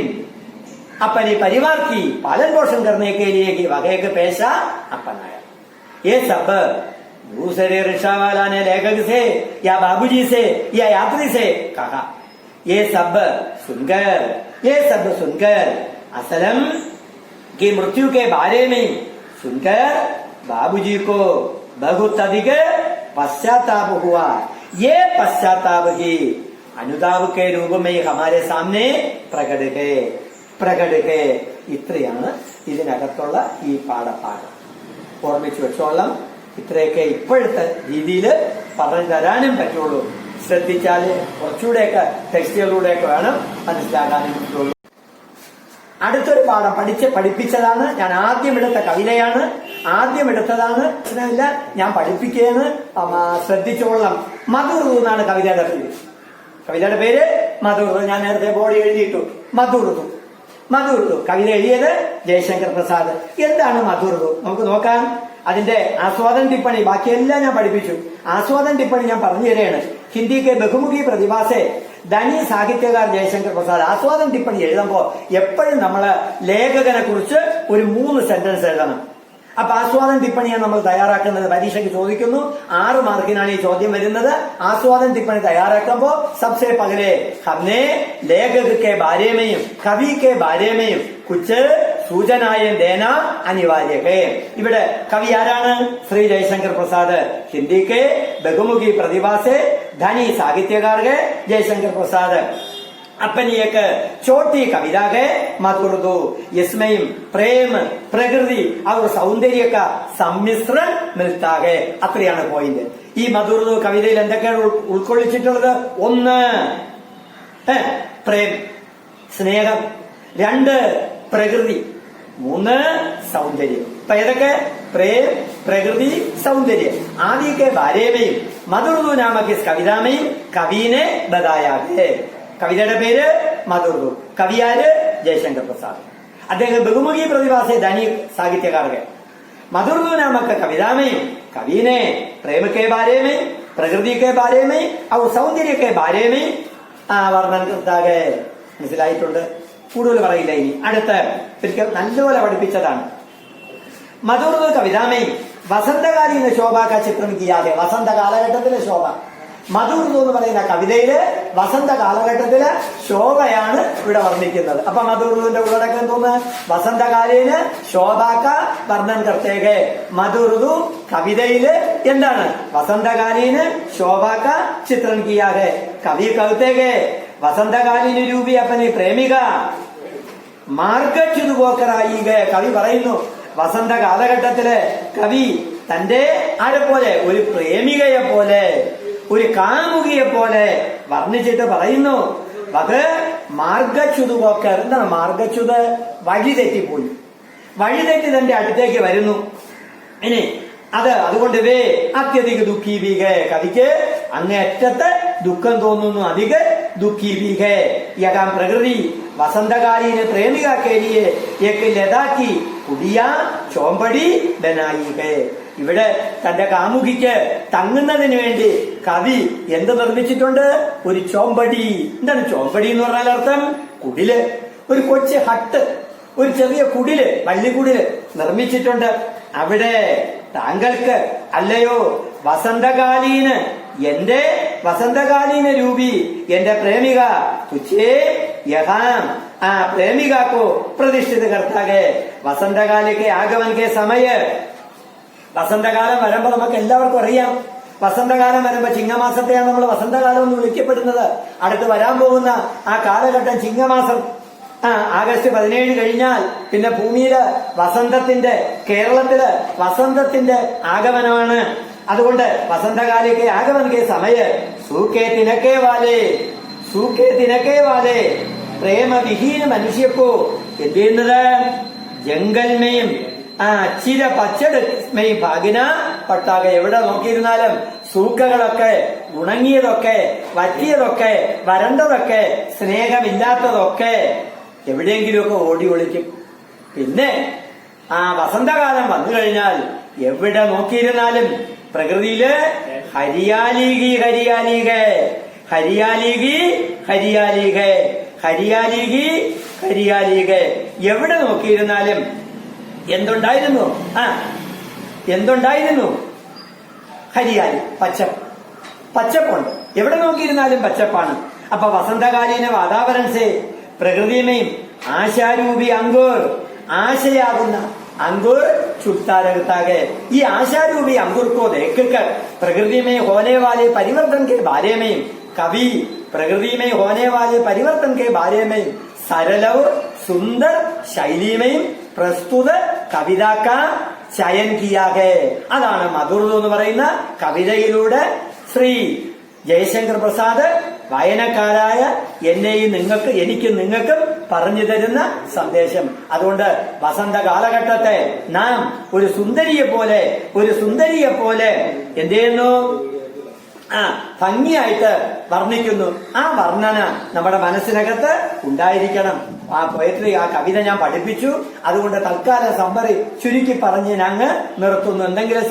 अपने परिवार की पालन पोषण करने के लिए वगैरह के पेशा अपनाया. ये सब दूसरे रिक्शा वाला ने लेखक से या बाबूजी से या यात्री से कहा. ये सब सुनकर असलम की मृत्यु के बारे में सुनकर बाबूजी को बहुत अधिक पश्चाताप हुआ. ये पश्चाताप ही अनुताप के रूप में हमारे सामने പ്രകട है. ഇത്രയാണ് ഇതിനകത്തുള്ള ഈ പാഠഭാഗം. ഓർമ്മിച്ചു വെച്ചോളാം. ഇത്രയൊക്കെ ഇപ്പോഴത്തെ രീതിയിൽ പറഞ്ഞു തരാനും പറ്റുള്ളൂ. ശ്രദ്ധിച്ചാല് കുറച്ചുകൂടെയൊക്കെ ടെക്സ്റ്റുകളിലൂടെയൊക്കെ വേണം മനസ്സിലാക്കാനും പറ്റുള്ളൂ. അടുത്തൊരു പാഠം പഠിപ്പിച്ചതാണ്. ഞാൻ ആദ്യം എടുത്ത കവിതയാണ്. ആദ്യം എടുത്തതാണ്. പ്രശ്നമില്ല, ഞാൻ പഠിപ്പിക്കുകയാണ്, ശ്രദ്ധിച്ചോളണം. മധുർദു എന്നാണ് കവിതയുടെ പേര്. കവിതയുടെ പേര് മധുർദു. ഞാൻ നേരത്തെ ബോർഡ് എഴുതിയിട്ടു. മധുർദു. മധുർദു കവിത എഴുതിയത് ജയശങ്കർ പ്രസാദ്. എന്താണ് മധുർദു? നമുക്ക് നോക്കാം. അതിന്റെ ആസ്വാദൻ ടിപ്പണി ബാക്കിയെല്ലാം ഞാൻ പഠിപ്പിച്ചു. ആസ്വാദൻ ടിപ്പണി ഞാൻ പറഞ്ഞു തരികയാണ്. ഹിന്ദിക്ക് ബഹുമുഖി പ്രതിഭാസെ ധനി സാഹിത്യകാർ ജയശങ്കർ പ്രസാദ്. ആസ്വാദൻ ടിപ്പണി എഴുതുമ്പോ എപ്പോഴും നമ്മള് ലേഖകനെ കുറിച്ച് ഒരു 3 സെന്റൻസ് എഴുതണം. അപ്പൊ ആസ്വാദൻ ടിപ്പണിയാണ് നമ്മൾ തയ്യാറാക്കുന്നത്. പരീക്ഷയ്ക്ക് ചോദിക്കുന്നു. 6 മാർക്കിനാണ് ഈ ചോദ്യം വരുന്നത്. ആസ്വാദൻ ടിപ്പണി തയ്യാറാക്കുമ്പോ സബ്സെ പകലെ ഹംനെ ലേഖക കെ ബാരേമയും കവി കെ ബാരേമയും കുച്ച് സൂചനായം ദേന അനിവാര്യ ഹേ. ഇവിടെ കവി ആരാണ്? ശ്രീ ജയശങ്കർ പ്രസാദ്. ഹിന്ദിക്ക് ബഹുമുഖി പ്രതിഭാസെ ധനി സാഹിത്യകാർ है जयशंकर प्रसाद. अपनी एक छोटी कविता है मधुर्दु. इसमें प्रेम प्रकृति और सौंदर्य का सम्मिश्रण मिलता है. അത്രയാണ് പോയിന്റ്. ഈ മധുർദു കവിതയിൽ എന്തൊക്കെയാണ് ഉൾക്കൊള്ളിച്ചിട്ടുള്ളത്? 1 പ്രേം സ്നേഹം, 2 പ്രകൃതി, 3 സൗന്ദര്യം. അപ്പൊ ഏതൊക്കെ? प्रेम प्रकृति सौंदर्य आदि के बारे में मधुर्दु नामक इस कविता में कवि ने बताया है. കവിതയുടെ പേര് മധുർദു. കവിയാര്? ജയശങ്കർ പ്രസാദ്. അദ്ദേഹം ബഹുമുഖി പ്രതിഭാസെ ധനി സാഹിത്യകാർ है. मधुर्दु नामक कविता में कवि ने प्रेम के बारे में प्रकृति के बारे में और सौंदर्य के बारे में വർണ്ണന करता है. മനസ്സിലായിട്ടുണ്ട്. കൂടുതൽ പറയില്ല. ഇനി അടുത്ത ഒരിക്കൽ നല്ലപോലെ പഠിപ്പിച്ചതാണ്. മധുർദു കവിതാമേ വസന്തകാലീന ശോഭ കാ ചിത്രം കിയാതെ. വസന്ത കാലഘട്ടത്തിലെ ശോഭ. മധുർദു എന്ന് പറയുന്ന കവിതയില് വസന്ത കാലഘട്ടത്തിലെ ശോഭയാണ് ഇവിടെ വർണ്ണിക്കുന്നത്. അപ്പൊ മധുർദുവിന്റെ ഉള്ളടക്കം തോന്നുന്നു വസന്തകാലീന ശോഭാക്ക വർണ്ണൻ കർത്തേകെ. മധുർദു കവിതയില് എന്താണ്? വസന്തകാലീന ശോഭാക്ക ചിത്രം കിയാതെ. കവി കവിതേകെ വസന്തകാലീന രൂപി അപ്പനെ പ്രേമിക മാർഗച്യുതു പോക്കറായി. കവി പറയുന്നു വസന്ത കാലഘട്ടത്തില് കവി തന്റെ ആരെ പോലെ? ഒരു പ്രേമികയെ പോലെ, ഒരു കാമുകിയെ പോലെ വർണ്ണിച്ചിട്ട് പറയുന്നു അത് മാർഗച്യുതു പോക്കർ. എന്താണ് മാർഗച്യുത്? വഴിതെറ്റിപ്പോയി. വഴിതെറ്റി തന്റെ അടുത്തേക്ക് വരുന്നു. ഇനി അതുകൊണ്ട് അത്യധിക ദുഃഖി ബീഹേ. കവിക്ക് അങ്ങേറ്റത്തെ ദുഃഖം തോന്നുന്നു. അധിക ദുഃഖി ബീഹേ. യഥാം പ്രകൃതി വസന്തകാലീന പ്രേമിക കേലിയെ ലതാക്കി കുടിയ ചോമ്പടി ബനായി ഹേ. ഇവിടെ തന്റെ കാമുകിക്ക് തങ്ങുന്നതിന് വേണ്ടി കവി എന്ത് നിർമ്മിച്ചിട്ടുണ്ട്? ഒരു ചോമ്പടി. എന്താണ് ചോമ്പടി എന്ന് പറഞ്ഞാൽ അർത്ഥം? കുടില്. ഒരു കൊച്ചു ഹട്ട്, ഒരു ചെറിയ കുടില്, വള്ളിക്കുടില് നിർമ്മിച്ചിട്ടുണ്ട്. അവിടെ താങ്കൾക്ക് അല്ലയോ വസന്തകാലീന, എന്റെ വസന്തകാലീന രൂപി എന്റെ പ്രേമിക തുച്ഛേ യഥാം प्रेमिका को പ്രതിഷ്ഠിത കർത്താകെ. വസന്തകാലിക്ക് ആഗമനക്ക് സമയ. വസന്തകാലം വരുമ്പോ നമുക്ക് എല്ലാവർക്കും അറിയാം. വസന്തകാലം വരുമ്പോ ചിങ്ങമാസത്തെയാണ് നമ്മൾ വസന്തകാലം എന്ന് വിളിക്കപ്പെടുന്നത്. അടുത്ത് വരാൻ പോകുന്ന ആ കാലഘട്ടം ചിങ്ങമാസം. ആഗസ്റ്റ് 17 കഴിഞ്ഞാൽ പിന്നെ ഭൂമിയില് വസന്തത്തിന്റെ, കേരളത്തില് വസന്തത്തിന്റെ ആഗമനമാണ്. അതുകൊണ്ട് വസന്തകാലിക്ക് ആഗമനക്ക് സമയ സൂക്കേ തിനക്കേ വാലേ, സൂക്കേ തിനക്കേ വാലേ പ്രേമവിഹീന മനുഷ്യക്കോ എന്ത് ചെയ്യുന്നത്? ജംഗൽമയും ചിര പച്ചടമയും ഭാഗിന പട്ടാക. എവിടെ നോക്കിയിരുന്നാലും സൂക്കകളൊക്കെ, ഉണങ്ങിയതൊക്കെ, വറ്റിയതൊക്കെ, വരണ്ടതൊക്കെ, സ്നേഹമില്ലാത്തതൊക്കെ എവിടെയെങ്കിലുമൊക്കെ ഓടി ഒളിക്കും. പിന്നെ വസന്തകാലം വന്നു കഴിഞ്ഞാൽ എവിടെ നോക്കിയിരുന്നാലും പ്രകൃതിയില് ഹരിയാലിഗി ഹരിയാലിഗേ, ഹരിയാലിഗി ഹരിയാലിഗേ, ഹരിയാലിഗി ഹരിയാലിഗേ. എവിടെ നോക്കിയിരുന്നാലും എന്തുണ്ടായിരുന്നു? എന്തുണ്ടായിരുന്നു? ഹരിയാലി, പച്ചപ്പ്. പച്ചപ്പുണ്ട്. എവിടെ നോക്കിയിരുന്നാലും പച്ചപ്പാണ്. അപ്പൊ വസന്തകാലീന വാതാവരണസേ പ്രകൃതിമേയും ആശാരൂപി അങ്കൂർ, ആശയാകുന്ന अंगूर छुटता रहता है. ये आशारूपी अंगूर को देखकर प्रकृति में होने वाले परिवर्तन के बारे में कवि प्रकृति में होने वाले परिवर्तन के बारे में सरल और सुंदर शैली में प्रस्तुत कविता का चयन किया है. അതാണ് മധുർദു എന്ന് പറയുന്ന കവിതയിലൂടെ ശ്രീ ജയശങ്കർ പ്രസാദ് വായനക്കാരായ എന്നെയും എനിക്ക് നിങ്ങൾക്കും പറഞ്ഞു തരുന്ന സന്ദേശം. അതുകൊണ്ട് വസന്ത കാലഘട്ടത്തെ നാം ഒരു സുന്ദരിയെ പോലെ എന്ത് ചെയ്യുന്നു? ഭംഗിയായിട്ട് വർണ്ണിക്കുന്നു. ആ വർണ്ണന നമ്മുടെ മനസ്സിനകത്ത് ഉണ്ടായിരിക്കണം. ആ പോയട്രി, ആ കവിത ഞാൻ പഠിപ്പിച്ചു. അതുകൊണ്ട് തൽക്കാലം സമ്മറി ചുരുക്കി പറഞ്ഞ് ഞങ്ങൾ നിർത്തുന്നു. എന്തെങ്കിലും